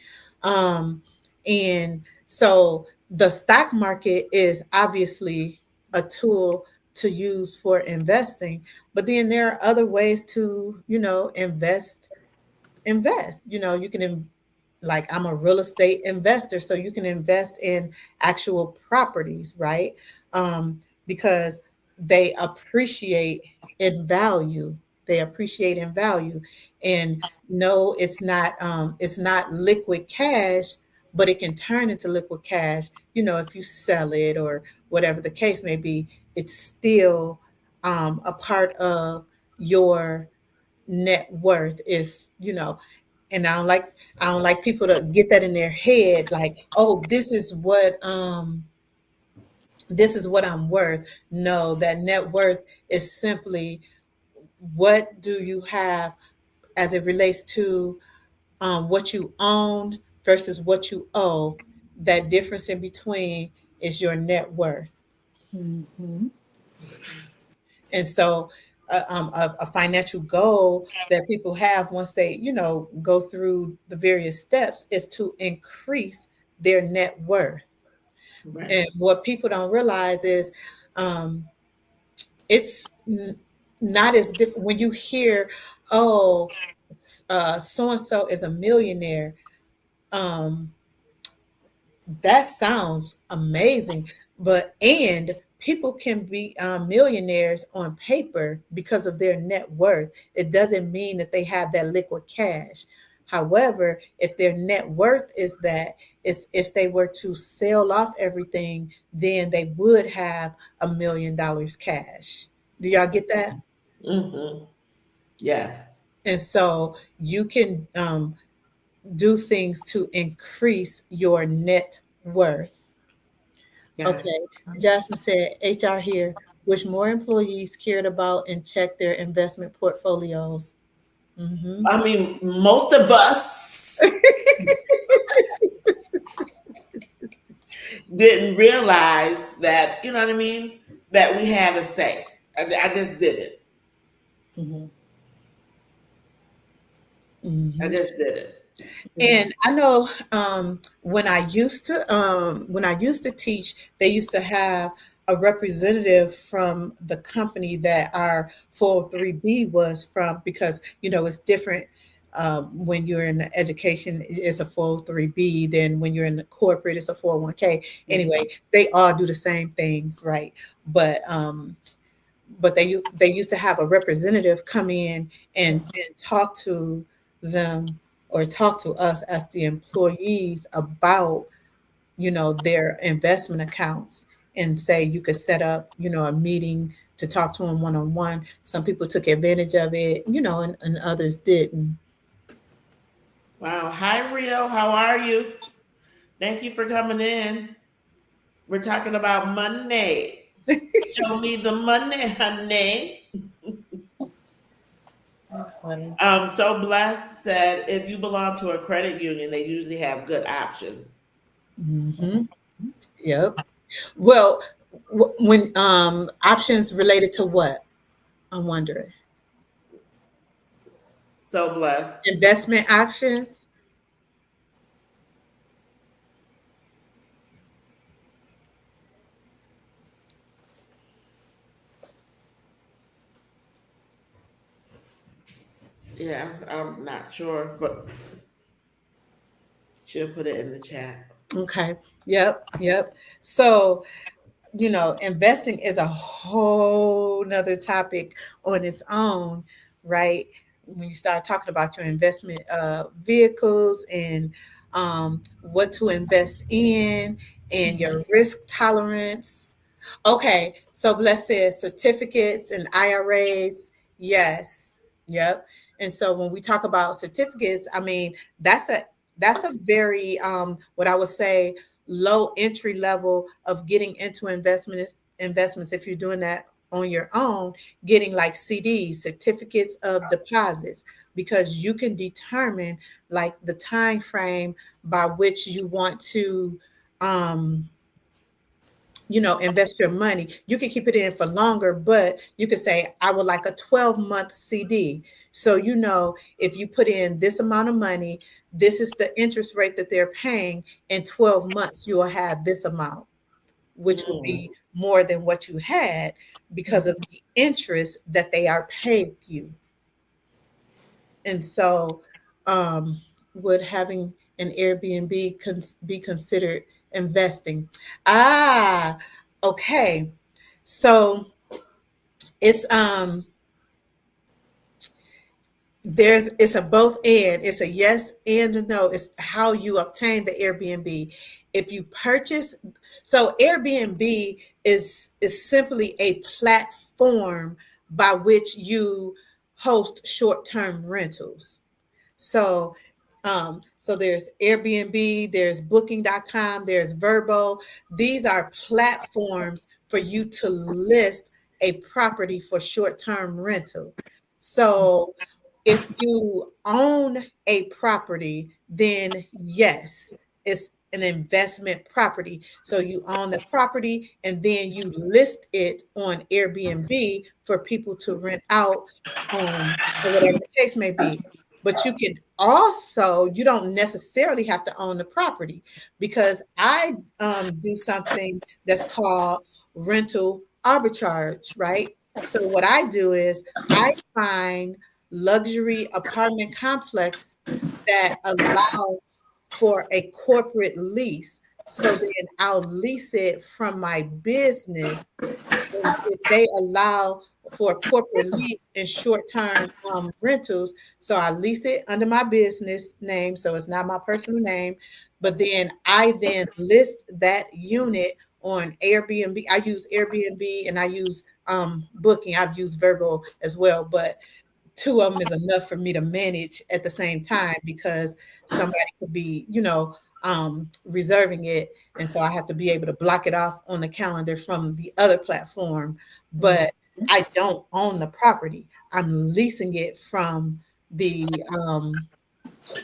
Um, and so the stock market is obviously a tool to use for investing, but then there are other ways to, invest. You can like I'm a real estate investor, so you can invest in actual properties, right? Because they appreciate in value. They appreciate in value, and no, it's not liquid cash, but it can turn into liquid cash. If you sell it or whatever the case may be, it's still a part of your net worth. If and I don't like people to get that in their head, like, oh, this is what I'm worth. No, that net worth is simply what do you have as it relates to what you own versus what you owe. That difference in between is your net worth. Mm-hmm. And so, a financial goal that people have once they, go through the various steps is to increase their net worth. Right. And what people don't realize is um, it's not as different when you hear, oh, so and so is a millionaire. Um, That sounds amazing, and people can be millionaires on paper because of their net worth. It doesn't mean that they have that liquid cash. However, if their net worth is that, it's if they were to sell off everything, then they would have $1 million cash. Do y'all get that? Mm-hmm. Yes. And so you can do things to increase your net worth. Yeah. Okay. Jasmine said, HR here, wish more employees cared about and checked their investment portfolios. Hmm. I mean, most of us didn't realize that, you know what I mean? That we had a say. I just did it. Hmm. I Hmm. just did it. And I know when I used to teach, they used to have a representative from the company that our 403B was from, because it's different. When you're in the education, it's a 403B. Then when you're in the corporate, it's a 401k. Anyway, they all do the same things, right? But they used to have a representative come in and talk to them, or talk to us as the employees about their investment accounts, and say you could set up a meeting to talk to them one-on-one. Some people took advantage of it, and others didn't. Wow. Hi, Rio. How are you? Thank you for coming in. We're talking about money. Show me the money, honey. Funny. So Blessed said, if you belong to a credit union, they usually have good options. Hmm. Yep. Well, when options related to what, I'm wondering. So Blessed. Investment options. Yeah, I'm not sure, but she'll put it in the chat. Okay. Yep. Yep. So, investing is a whole nother topic on its own, right? When you start talking about your investment vehicles, and what to invest in, and your risk tolerance. Okay, so let's say certificates and IRAs. Yes. Yep. And so when we talk about certificates, I mean, that's a very what I would say low entry level of getting into investments. If you're doing that on your own, getting like CDs, certificates of deposits, because you can determine like the time frame by which you want to um invest your money. You can keep it in for longer, but you could say, I would like a 12-month CD. So, if you put in this amount of money, this is the interest rate that they're paying. In 12 months, you will have this amount, which would Mm. be more than what you had because of the interest that they are paying you. And so, would having an Airbnb be considered investing? Ah, okay. So it's it's a both and. It's a yes and a no. It's how you obtain the Airbnb. If you purchase, so Airbnb is simply a platform by which you host short-term rentals. So there's Airbnb, there's booking.com, there's Verbo. These are platforms for you to list a property for short-term rental. So if you own a property, then yes, it's an investment property. So you own the property and then you list it on Airbnb for people to rent out, or whatever the case may be. But you don't necessarily have to own the property, because I do something that's called rental arbitrage, right? So what I do is I find luxury apartment complex that allow for a corporate lease. So then I'll lease it from my business, and if they allow for a corporate lease and short-term rentals, so I lease it under my business name, so it's not my personal name, but then I then list that unit on Airbnb. I use Airbnb and I use Booking. I've used Verbo as well, but two of them is enough for me to manage at the same time, because somebody could be, reserving it. And so I have to be able to block it off on the calendar from the other platform. But I don't own the property. I'm leasing it from the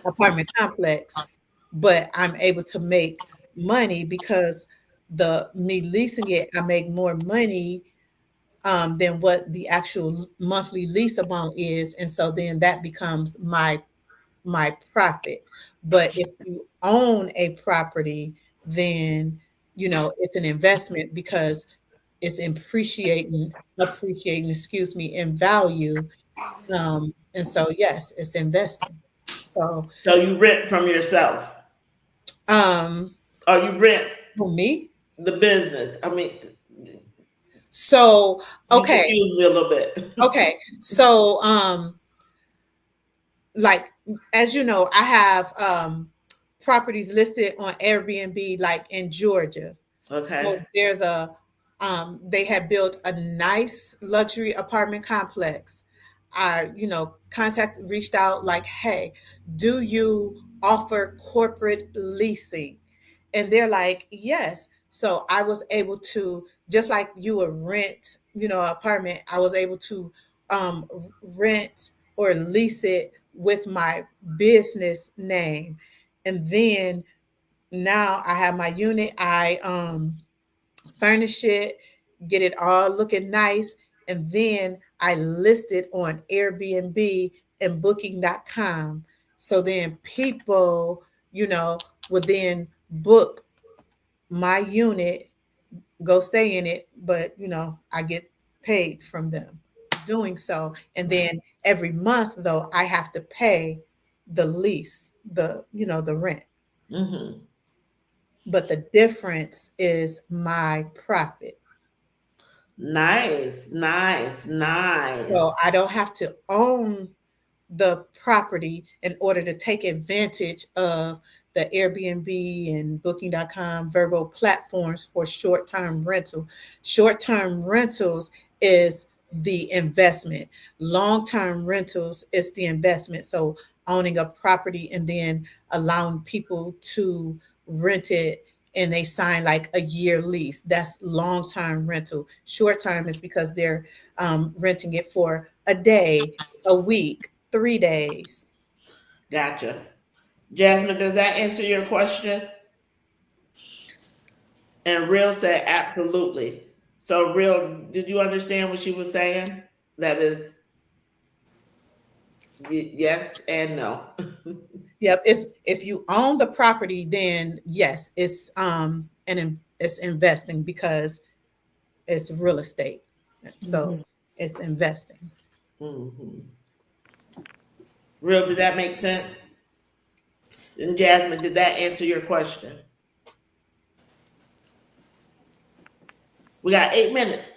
apartment complex, but I'm able to make money because the me leasing it, I make more money than what the actual monthly lease amount is, and so then that becomes my profit. But if you own a property, then it's an investment because it's appreciating, excuse me, in value. And so yes, it's investing. So So you rent from yourself, um or you rent for me, the business. I mean, so you okay, confuse me a little bit. okay. So like, as you know, I have properties listed on Airbnb, like in Georgia. Okay. So they have built a nice luxury apartment complex. I, reached out like, hey, do you offer corporate leasing? And they're like, yes. So I was able to, just like you would rent, an apartment, I was able to um, rent or lease it with my business name. And then now I have my unit. I furnish it, get it all looking nice, and then I list it on Airbnb and booking.com. So then people, would then book my unit, go stay in it, but I get paid from them doing so. And then every month though, I have to pay the lease, the rent. Mm-hmm. But the difference is my profit. Nice, nice, So nice. I don't have to own the property in order to take advantage of the Airbnb and booking.com Verbo platforms for short-term rental. Short-term rentals is the investment. Long-term rentals is the investment. So owning a property and then allowing people to rent it, and they sign like a year lease. That's long-term rental. Short-term is because they're renting it for a day, a week, 3 days. Gotcha. Jasmine, does that answer your question? And Real said absolutely. So Real, did you understand what she was saying? That is yes and no. Yep. It's if you own the property, then yes, it's investing because it's real estate. So Mhm. it's investing. Mhm. Real, did that make sense? And Jasmine, did that answer your question? We got 8 minutes.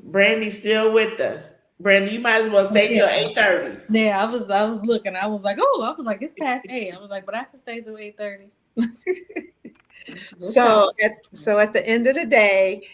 Brandy's still with us. Brandy, you might as well stay till Yeah. 8:30. Yeah, I was looking. I was like, oh, I was like, it's past 8. I was like, but I can stay till 8:30. Good So time. at the end of the day,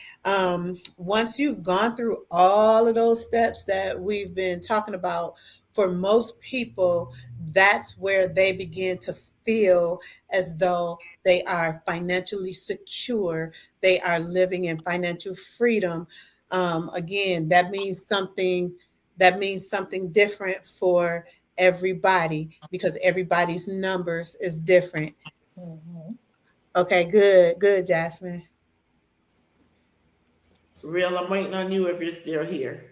once you've gone through all of those steps that we've been talking about, for most people, that's where they begin to feel as though they are financially secure. They are living in financial freedom. Again, that means something. That means something different for everybody because everybody's numbers is different. Mhm. Okay, good, good, Jasmine. Real, I'm waiting on you if you're still here.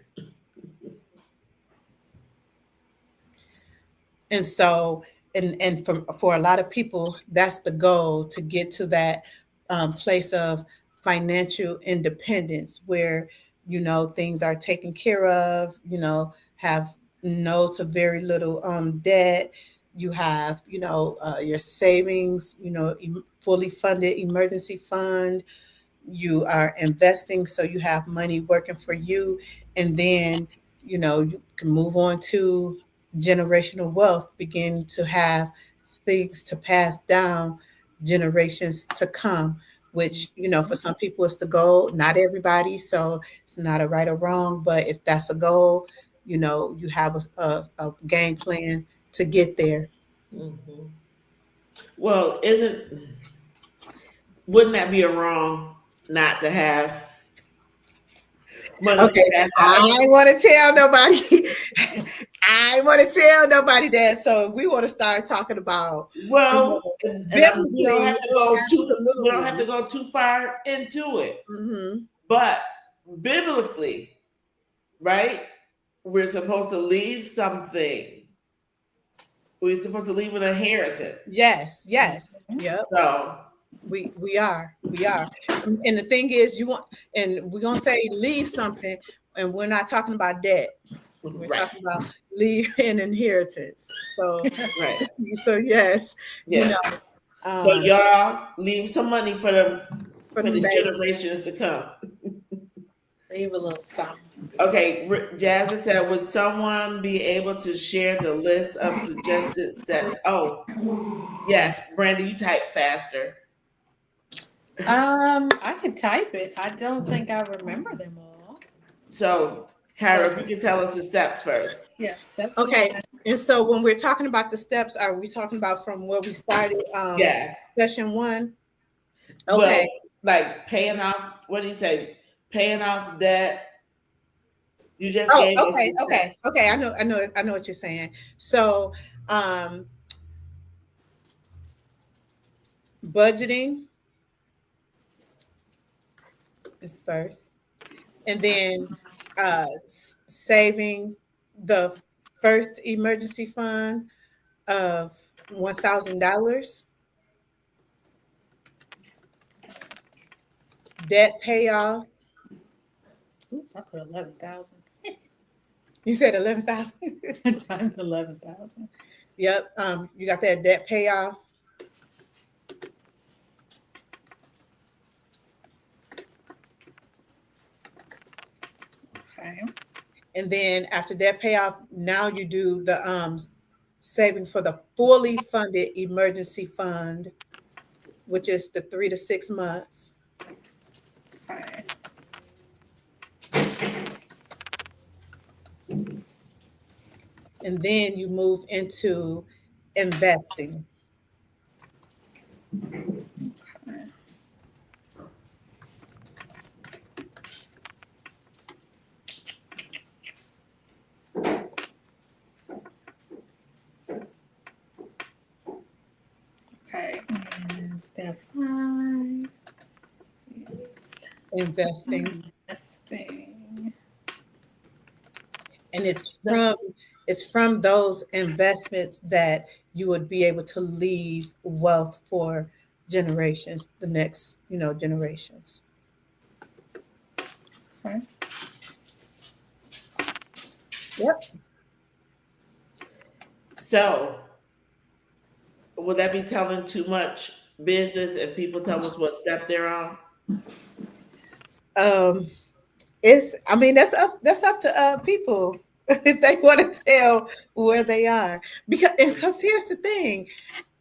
And so, and for a lot of people, that's the goal to get to that place of financial independence where things are taken care of. Have no to very little debt. You have your savings. Fully funded emergency fund. You are investing so you have money working for you, and then you can move on to generational wealth, begin to have things to pass down generations to come, which for some people it's the goal, not everybody, so it's not a right or wrong, but if that's a goal, you have a game plan to get there. Mhm. Well, wouldn't that be a wrong not to have money to Okay, pass I out? ain't want to tell nobody. I ain't want to tell nobody that. So we want to start talking about, you know, Well, and we don't biblically, have to go absolutely. too far into it. Hmm. But biblically, right? We're supposed to leave something. We're supposed to leave an inheritance. Yes, yes, Mhm. yep. So, We are. And the thing is, and we're gonna say leave something, and we're not talking about debt. We're right, talking about leave an inheritance. So, right, so yes, you yeah. know, So um, y'all leave some money for for for them the babies. generations to come. Leave a little something. Okay, Jasmine said, would someone be able to share the list of suggested steps? Oh, yes, Brandy, you type faster. I could type it. I don't think I remember them all. So, Kyra, But if you can tell us the steps first. yeah, step Okay, one. and so when we're talking about the steps, are we talking about from where we started, Yes. session one? Okay. Well, like paying off, what do you say? Paying off debt. You just Oh, gave us okay, the okay, steps. okay. I know what you're saying. So, um, budgeting is first, and then saving the first emergency fund of $1,000, debt payoff. Oops, I put 11,000. You said 11,000. Times 11,000. Yep. You got that debt payoff. Okay. And then after that payoff, now you do the saving for the fully funded emergency fund, which is the 3 to 6 months. Okay. And then you move into investing. Okay. And step 5 is Investing. investing. And it's from those investments that you would be able to leave wealth for generations, the next, generations. Okay. Yep. So, would that be telling too much business if people tell us what step they're on? Um, that's up to people if they want to tell where they are. Because here's the thing,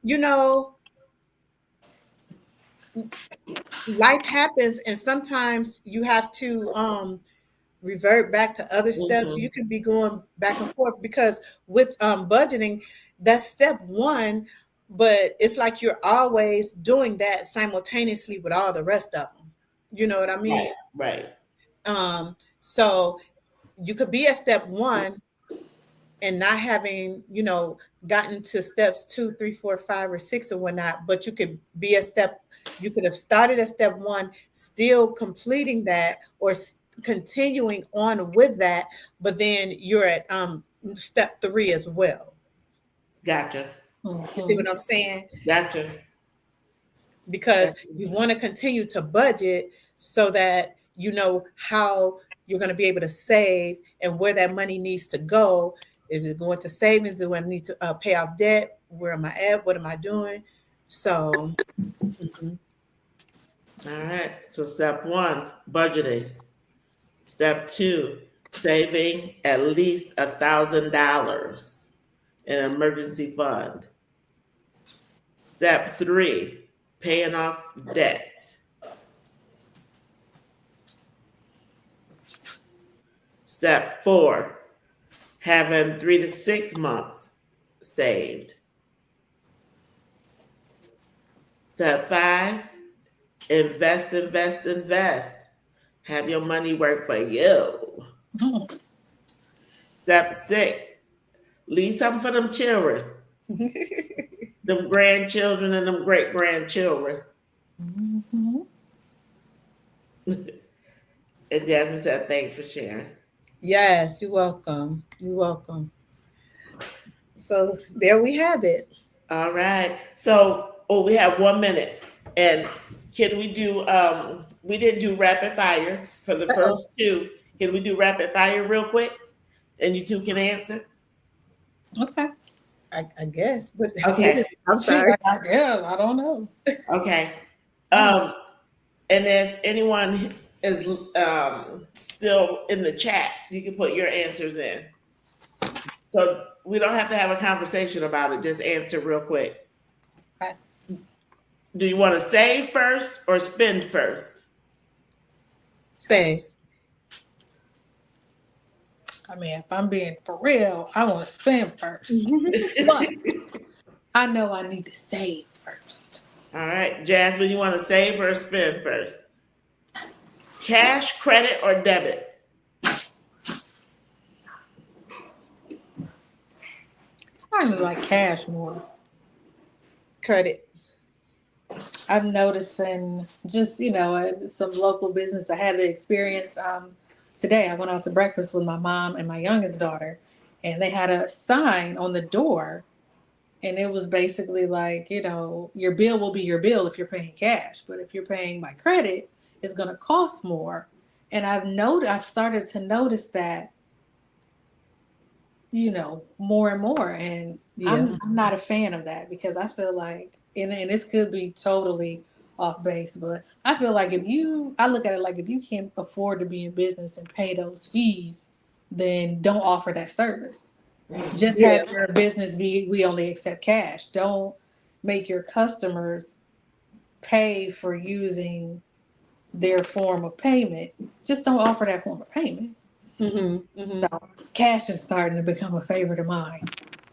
you know, life happens and sometimes you have to revert back to other steps. Mm-hmm. You can be going back and forth because with budgeting, that's step one, but it's like you're always doing that simultaneously with all the rest of them. You know what I mean? Right, right. So you could be at step one and not having, gotten to steps 2, 3, 4, 5, or 6 or whatnot, but you could have started at step one, still completing that or continuing on with that, but then you're at step 3 as well. Gotcha. You see Mhm. what I'm saying? Gotcha. Because Gotcha. you want to continue to budget so that you know how you're going to be able to save and where that money needs to go. If it's going to savings, do I need to pay off debt? Where am I at? What am I doing? So, mhm. All right. So step 1, budgeting. Step 2, saving at least $1,000 in an emergency fund. Step 3, paying off debt. Step 4, having 3 to 6 months saved. Step 5, invest, invest, invest. Have your money work for you. Mhm. Step 6, leave something for them children, them grandchildren and them great grandchildren. Mhm. And Jasmine said, thanks for sharing. Yes, you're welcome. You're welcome. So there we have it. All right. So, we have 1 minute. And can we do, we didn't do rapid fire for the Uh-oh. first two. Can we do rapid fire real quick? And you two can answer? Okay. I guess, but Okay. I'm sorry. Yeah, I don't know. Okay. Um, and if anyone is still in the chat, you can put your answers in. So we don't have to have a conversation about it. Just answer real quick. Okay. Do you want to save first or spend first? Say, I mean, if I'm being for real, I want to spend first. But I know I need to save first. All right, Jasmine, you want to save or spend first? Cash, credit, or debit? It's not even like cash more. credit. I'm noticing just, some local business. I had the experience today. I went out to breakfast with my mom and my youngest daughter, and they had a sign on the door. And it was basically like, your bill will be your bill if you're paying cash. But if you're paying by credit, it's going to cost more. And I've started to notice that, more and more. And Yeah. I'm not a fan of that because I feel like, and this could be totally off base, but I feel like I look at it like if you can't afford to be in business and pay those fees, then don't offer that service. Just Yeah. have your business be, we only accept cash. Don't make your customers pay for using their form of payment. Just don't offer that form of payment. Mm-hmm. Mm-hmm. So cash is starting to become a favorite of mine.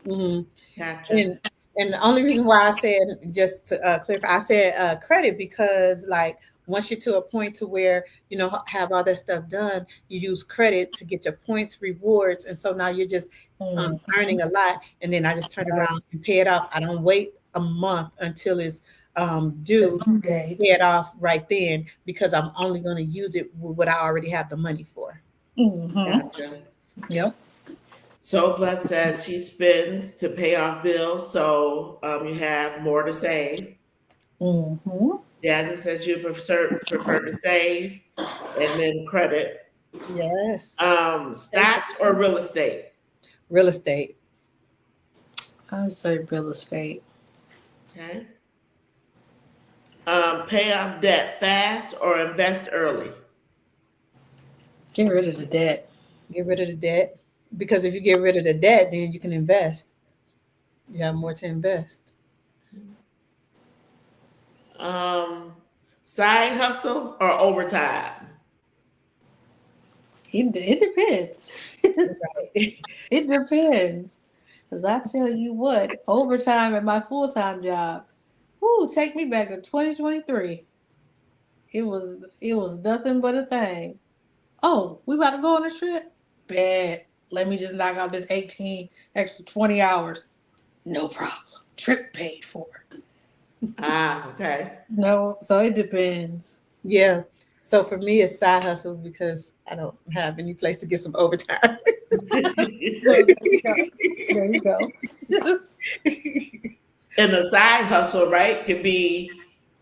Mm-hmm. Gotcha. And the only reason why I said, just to clarify, I said credit because like once you're to a point to where have all that stuff done, you use credit to get your points, rewards, and so now you're just Mhm. earning a lot, and then I just turn around and pay it off. I don't wait a month until it's due, Due date. pay it off right then because I'm only going to use it with what I already have the money for. Mm-hmm. Gotcha. Yep. So Bless says she spends to pay off bills, so you have more to save. Mm-hmm. Jasmine says you prefer to save and then credit. Yes. Stocks or real estate? Real estate. I would say real estate. Okay. Pay off debt fast or invest early? Get rid of the debt. Get rid of the debt. Because if you get rid of the debt, then you can invest. You have more to invest. Side hustle or overtime? It depends. Right. It depends. Because I tell you what, overtime at my full-time job, whoo, take me back to 2023. It was nothing but a thing. Oh, we about to go on a trip? Bad. Let me just knock out this 18 extra 20 hours. No problem. Trip paid for. Okay. No, so it depends. Yeah. So for me, it's side hustle because I don't have any place to get some overtime. There you go. And a side hustle, right, could be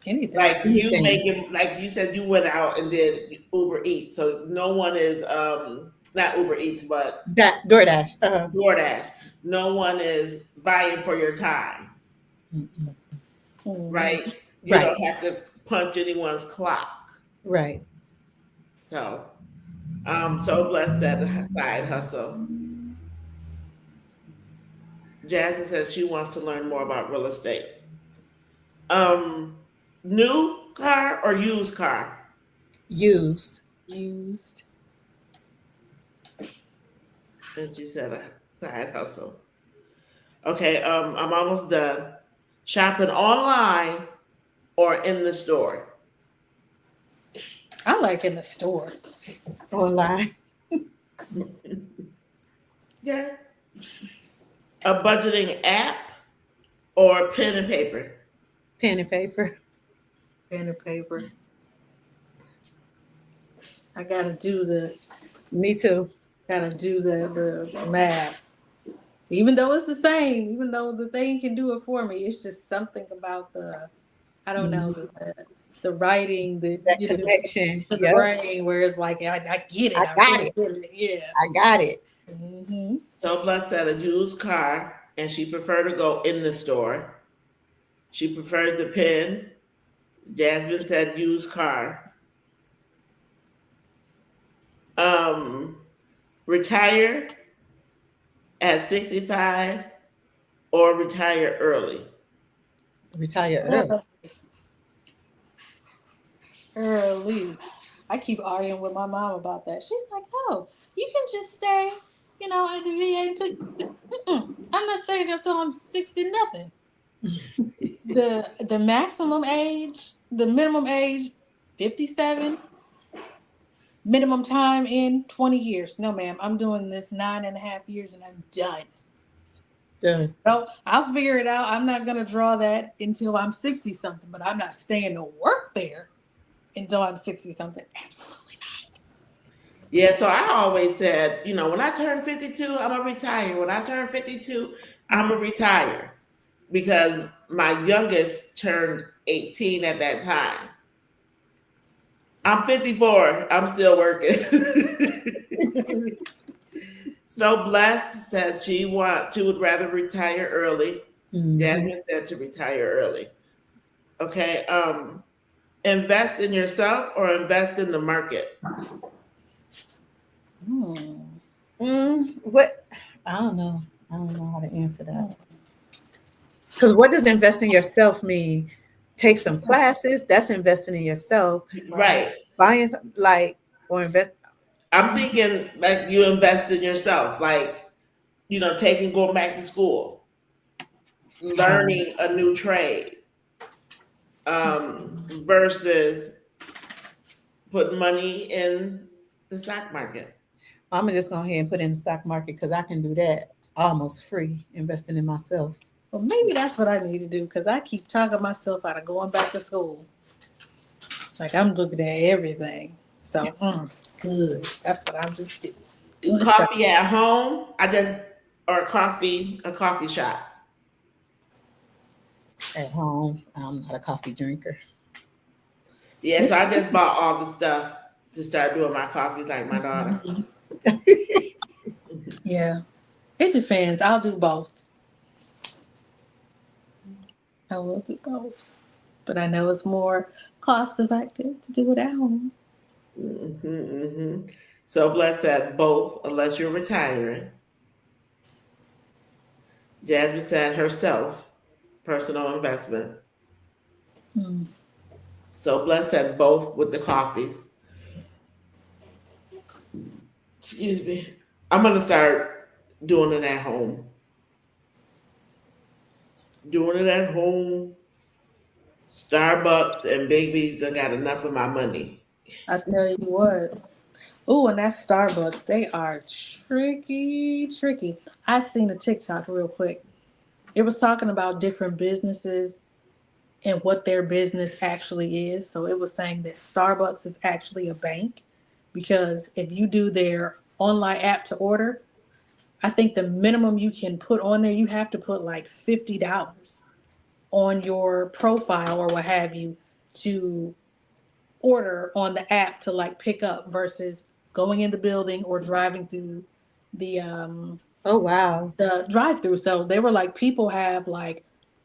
Anything. like you Anything. making, like you said, you went out and did Uber Eats. So no one is, not Uber Eats, but That DoorDash. DoorDash. No one is vying for your time, Mm-mm. right? You Right. don't have to punch anyone's clock. Right. So, so blessed that side hustle. Jasmine says she wants to learn more about real estate. New car or used car? Used. Used. And she said a side hustle. Okay, I'm almost done. Shopping online or in the store? I like in the store. Online. Yeah. A budgeting app or pen and paper? Pen and paper. Pen and paper. I gotta do the Me too. math. Even though it's the same, even though the thing can do it for me, it's just something about I don't know, the writing, That connection. the Yep. brain where it's like I get it. I got it. Get it. Yeah. I got it. Mm-hmm. So Bless said a used car, and she preferred to go in the store. She prefers the pen. Jasmine said used car. Retire at 65 or retire early? Retire early. Early. I keep arguing with my mom about that. She's like, "Oh, you can just stay, at the VA until I'm not staying until I'm 60 nothing." The maximum age, the minimum age, 57. Minimum time in 20 years. No, ma'am, I'm doing this 9.5 years and I'm done. Done. No, I'll figure it out. I'm not gonna draw that until I'm 60 something, but I'm not staying to work there until I'm 60 something. Absolutely not. Yeah, so I always said, when I turn 52, I'm going to retire. When I turn 52, I'm going to retire. Because my youngest turned 18 at that time. I'm 54. I'm still working. So Blessed said she would rather retire early. Mhm. Jasmine said to retire early. Okay. Invest in yourself or invest in the market? What? I don't know. I don't know how to answer that. Because what does invest in yourself mean? Take some classes. That's investing in yourself. Right. Buying something or invest. I'm thinking like you invest in yourself, like, going back to school, learning a new trade, versus putting money in the stock market. I'm just go ahead and put in the stock market because I can do that almost free, investing in myself. Well, maybe that's what I need to do because I keep talking myself out of going back to school. Like I'm looking at everything. So good. That's what I'm just doing. Doing stuff. Coffee at home, or a coffee shop. At home, I'm not a coffee drinker. Yeah, so I just bought all the stuff to start doing my coffees like my daughter. Yeah. It depends. I'll do both. I will do both. But I know it's more cost effective to do it at home. So Bless said both, unless you're retiring. Jasmine said herself, personal investment. So Bless said both with the coffees. Excuse me. I'm gonna start doing it at home. Doing it at home. Starbucks and Big B's done got enough of my money. I tell you what. Oh, and that's Starbucks. They are tricky. I seen a TikTok real quick. It was talking about different businesses and what their business actually is. So it was saying that Starbucks is actually a bank because if you do their online app to order, I think the minimum you can put on there, you have to put like $50 on your profile or what have you to order on the app to like pick up versus going in the building or driving through the Oh wow. the drive through. So they were like people have like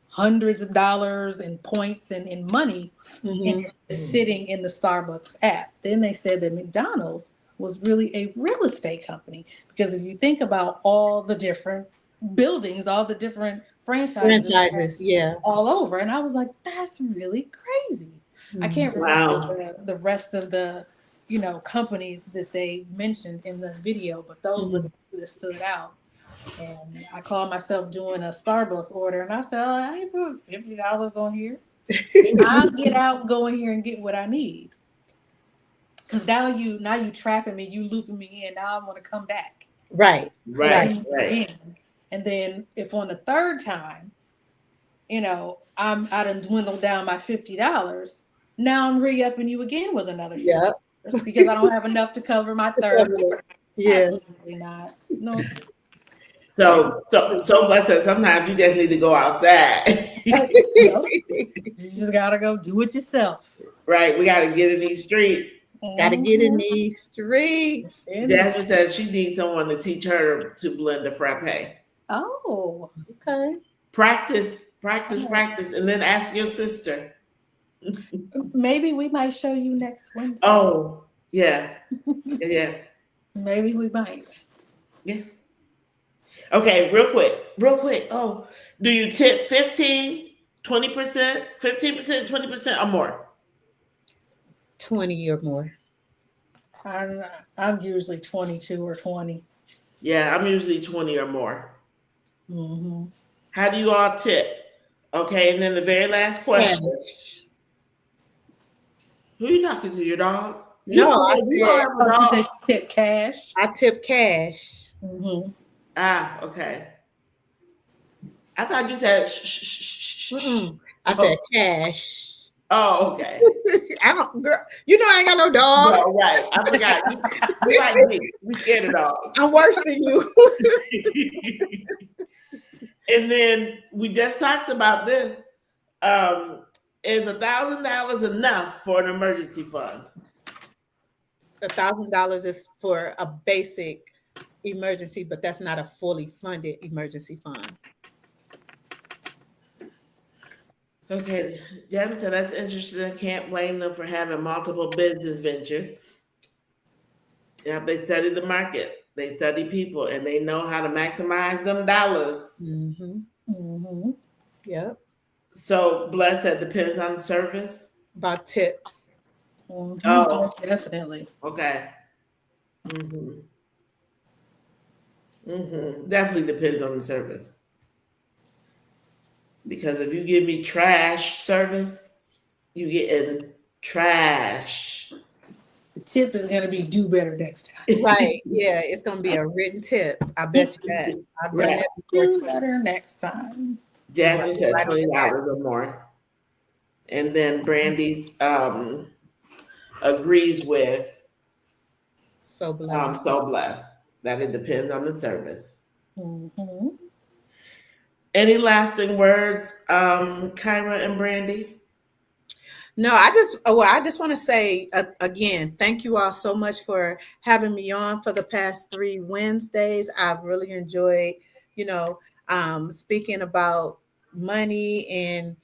hundreds of dollars in points and in money and it's just sitting in the Starbucks app. Then they said that McDonald's was really a real estate company because if you think about all the different buildings, all the different franchises Yeah. all over, and I was like, that's really crazy. I can't remember the rest of the, companies that they mentioned in the video, but those were the two that stood out. And I called myself doing a Starbucks order, and I said, oh, I ain't put $50 on here. I'll get out, go in here, and get what I need. Because now you trapping me, you looping me in. Now I want to come back. Right. And then if on the third time, I done dwindled down my $50. Now I'm re-upping you again with another $50 because I don't have enough to cover my third order. Yeah. Absolutely not. No. So Bless said sometimes you just need to go outside. You just gotta go do it yourself. Right. We gotta get in these streets. Gotta get in these streets. Jasmine said she needs someone to teach her to blend a frappe. Oh. Okay. Practice, and then ask your sister. Maybe we might show you next Wednesday. Oh, yeah. Yeah. Maybe we might. Yes. Okay, real quick. Oh, do you tip 15, 20%, 15%, 20% or more? 20 or more. I'm usually 22 or 20. Yeah, I'm usually 20 or more. Mm-hmm. How do you all tip? Okay, and then the very last question. Who are you talking to? Your dog? No, I said tip cash. I tip cash. Mm-hmm. Ah, okay. I thought you said I said cash. Oh, okay. Girl, I ain't got no dog. No, right. I forgot. We like me. We scared of dogs. I'm worse than you. And then we just talked about this. Is $1,000 enough for an emergency fund? $1,000 is for a basic emergency, but that's not a fully funded emergency fund. Okay, Jasmine said that's interesting. I can't blame them for having multiple business ventures. Yeah, they study the market, they study people, and they know how to maximize them dollars. Mm-hmm. Mm-hmm. Yep. So, Bless, that depends on service. About tips. Mm-hmm. Oh, definitely. Okay. Definitely depends on the service. Because if you give me trash service, you getting trash. The tip is going to be do better next time. Right. Yeah, it's going to be a written tip. I bet you that. I've done that before. Do better next time. Jasmine said Right on the dot. $20 or more. And then Brandy's agrees with So blessed. So Blessed that it depends on the service. Mm-hmm. Any lasting words, Kyra and Brandy? No, I just want to say again, thank you all so much for having me on for the past 3 Wednesdays. I've really enjoyed, you know, speaking about money and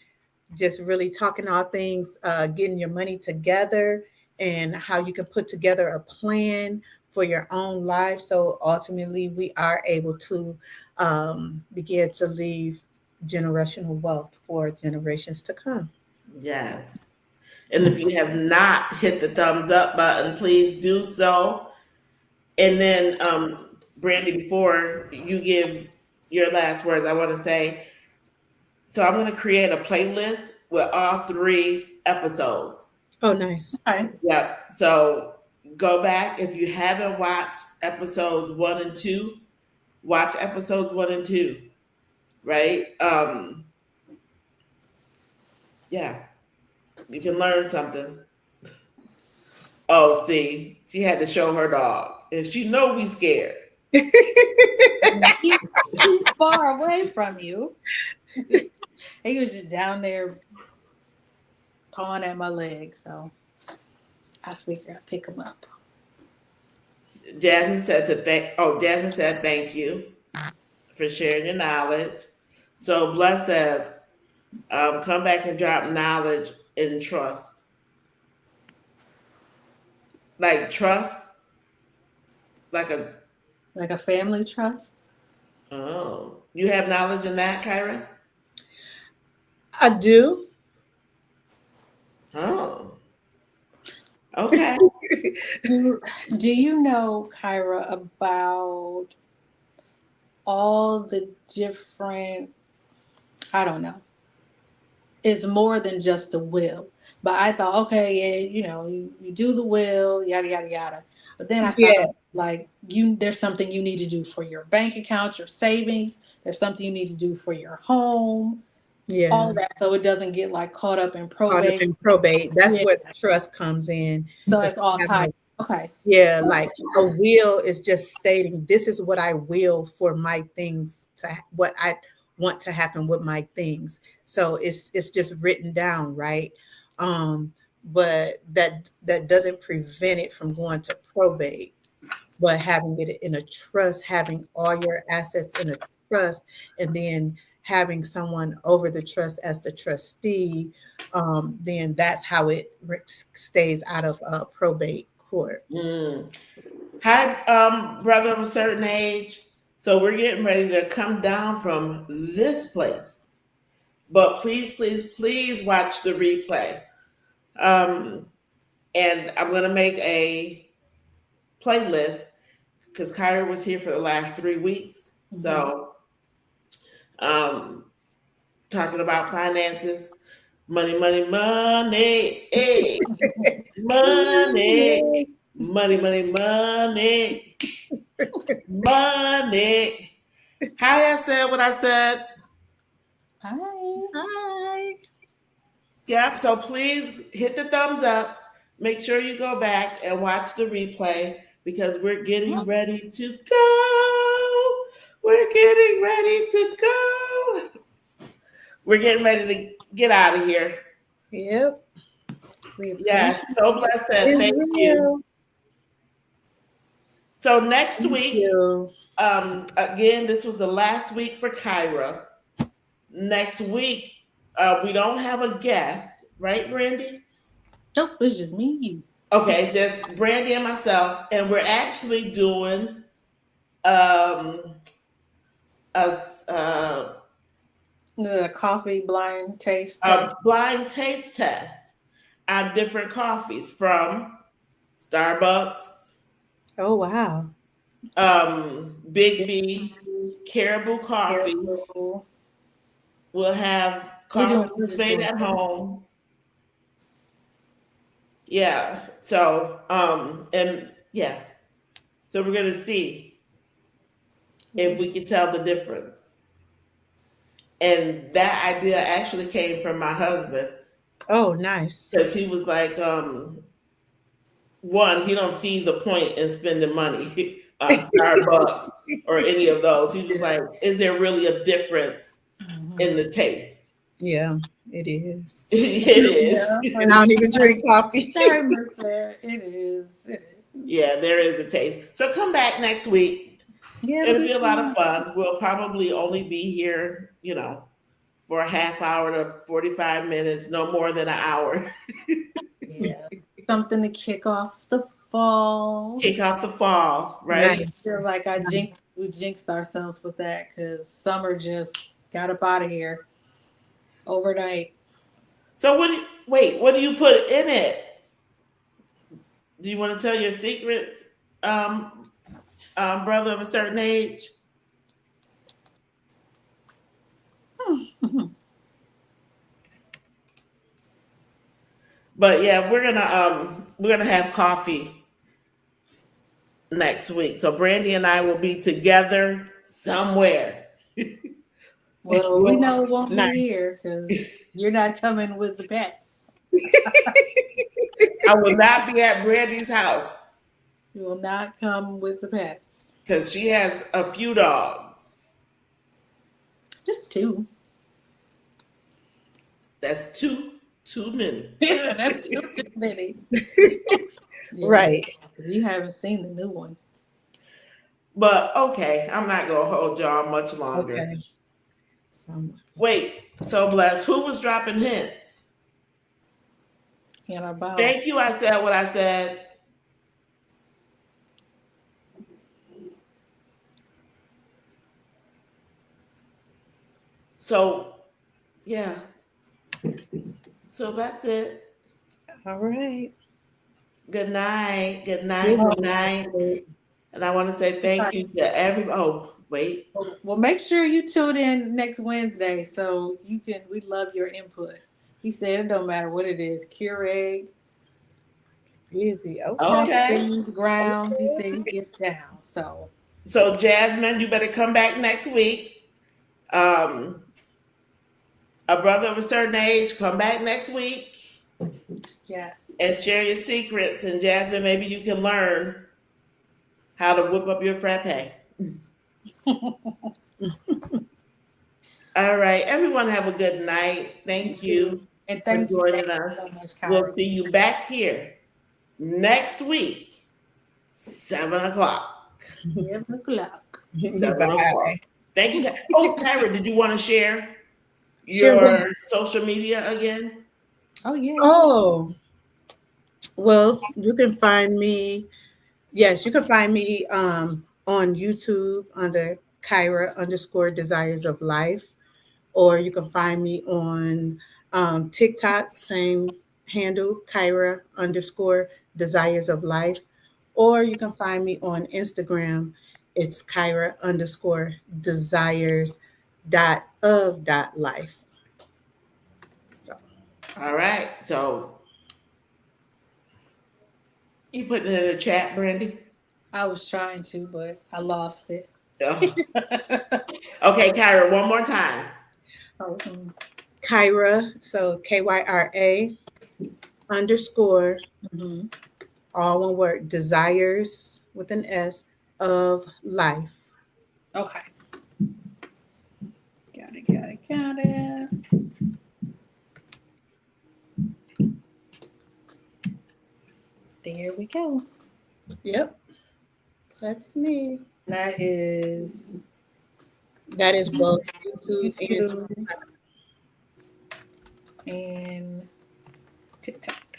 just really talking all things, getting your money together and how you can put together a plan for your own life. So ultimately, we are able to begin to leave generational wealth for generations to come. Yes. And if you have not hit the thumbs up button, please do so. And then, Brandy, before you give your last words, I want to say, so I'm going to create a playlist with all 3 episodes. Oh, nice. Okay. Yep. So go back if you haven't watched episodes 1 and 2. Watch episodes 1 and 2. Right? Yeah, you can learn something. Oh, see, she had to show her dog, and she know we scared. He's far away from you. He was just down there pawing at my leg, so I figured I'd pick him up. Jasmine said Jasmine said thank you for sharing your knowledge. So Bless says, come back and drop knowledge and trust. Like trust, like Like a family trust. oh, you have knowledge in that, Kyra? I do. Oh, okay. Do you know, Kyra, about all the different, I don't know, it's more than just a will. But I thought, okay, yeah, you do the will, yada yada yada. But then I found Yeah, like there's something you need to do for your bank account, your savings. There's something you need to do for your home, all yeah. of that, so it doesn't get like caught up in Caught up probate. in probate. That's Yeah, where the trust comes in. so It's it's all having tied. a- Okay, yeah, like a will is just stating this is what I will for my things what I want to happen with my things. So it's just written down, right? But that doesn't prevent it from going to probate. But having it in a trust, having all your assets in a trust, and then having someone over the trust as the trustee, then that's how it stays out of probate court. Mm. Hi, brother of a certain age. So we're getting ready to come down from this place. But please, please, please watch the replay. Um, and I'm gonna make a playlist because Kyra was here for the last 3 weeks. Mhm. So um talking about finances, money, money, money, hey, money, money, money, money, money. Hi, I said what I said. Hi. Hi. Yep. So please hit the thumbs up. Make sure you go back and watch the replay because we're getting ready to go. We're getting ready to go. We're getting ready to get out of here. Yep. We appreciate Yes. So blessed. Thank It's you. real. So next Thank week, you. again, this was the last week for Kyra. Next week, we don't have a guest, right, Brandy? Nope, it's just me and you. Okay, it's just Brandy and myself, and we're actually doing um, a, The coffee blind taste a test. blind taste test on different coffees from Starbucks, Oh wow. Big B, Caribou Coffee. Careful. We'll have We're coffee just made doing at home. Yeah. So, and yeah. So we're gonna see if we can tell the difference. And that idea actually came from my husband Oh, nice. because he was like, one, he don't see the point in spending money on Starbucks or any of those. He was like, is there really a difference in the taste? Yeah, it is. It is. Yeah. And I don't even drink coffee. Sorry, Miss Claire. It is. It is. Yeah, there is a taste. So come back next week. Yeah, It'll be a lot of fun. We'll probably only be here, for a half hour to 45 minutes, no more than an hour. Yeah, something to kick off the fall. Kick off the fall, right? Nice. I feel like we jinxed ourselves with that because summer just got up out of here overnight. So what do you put in it? Do you want to tell your secrets, brother of a certain age? But yeah, we're gonna have coffee next week. So Brandy and I will be together somewhere. Well, we know it won't Nice. be here because you're not coming with the pets. I will not be at Brandy's house You will not come with the pets. because she has a few dogs. Just two. That's too many. Yeah, that's too many. Yeah, Right. you haven't seen the new one. But okay, I'm not gonna hold y'all much longer. Okay. So, Wait, so blessed. Who was dropping hints? And about Thank you. I said what I said. So, yeah. So that's it. all right. Good night. Good night. Good night. And I want to say thank you to everybody. Oh, wait. well, make sure you tune in next Wednesday so we love your input. He said it don't matter what it is, Keurig, Busy. Okay. Okay. beans, grounds. He said he gets down. So So, Jasmine, you better come back next week. A brother of a certain age, come back next week yes. and share your secrets. And Jasmine, maybe you can learn how to whip up your frappe. All right. Everyone have a good night. Thank you And for thanks joining us. so much, We'll Kyra. see you back here next week, 7 o'clock. 7 o'clock. 7 Bye. o'clock. Thank you. Oh, Kyra, did you want to share Share your social media again? Oh yeah. Oh, well, you can find me. Yes, you can find me on YouTube under Kyra_Desires of Life, or you can find me on TikTok, same handle, Kyra_Desires of Life, or you can find me on Instagram. It's Kyra_Desires.of.life. So All right. So you put it in the chat, Brandy? I was trying to, but I lost it. Oh. Okay, Kyra, one more time. Oh, Kyra, so KYRA _, mhm. all one word, desires with an S of life. Okay. Got it. There we go. Yep, that's me. That is That is both YouTube and YouTube and TikTok.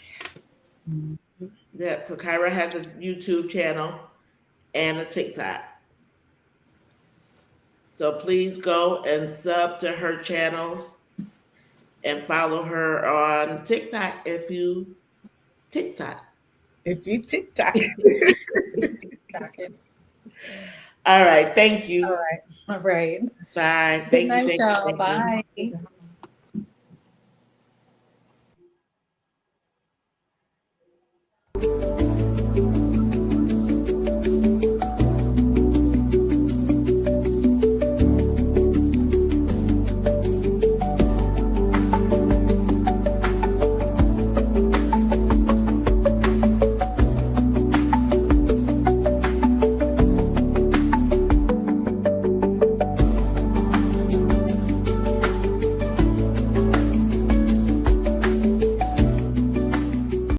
Yeah, so Kyra has a YouTube channel and a TikTok. So please go and sub to her channels and follow her on TikTok if you TikTok. if you TikTok. TikTok it. All right. Thank you. All right. All right. Bye. Good night, Thank y'all. you. Bye.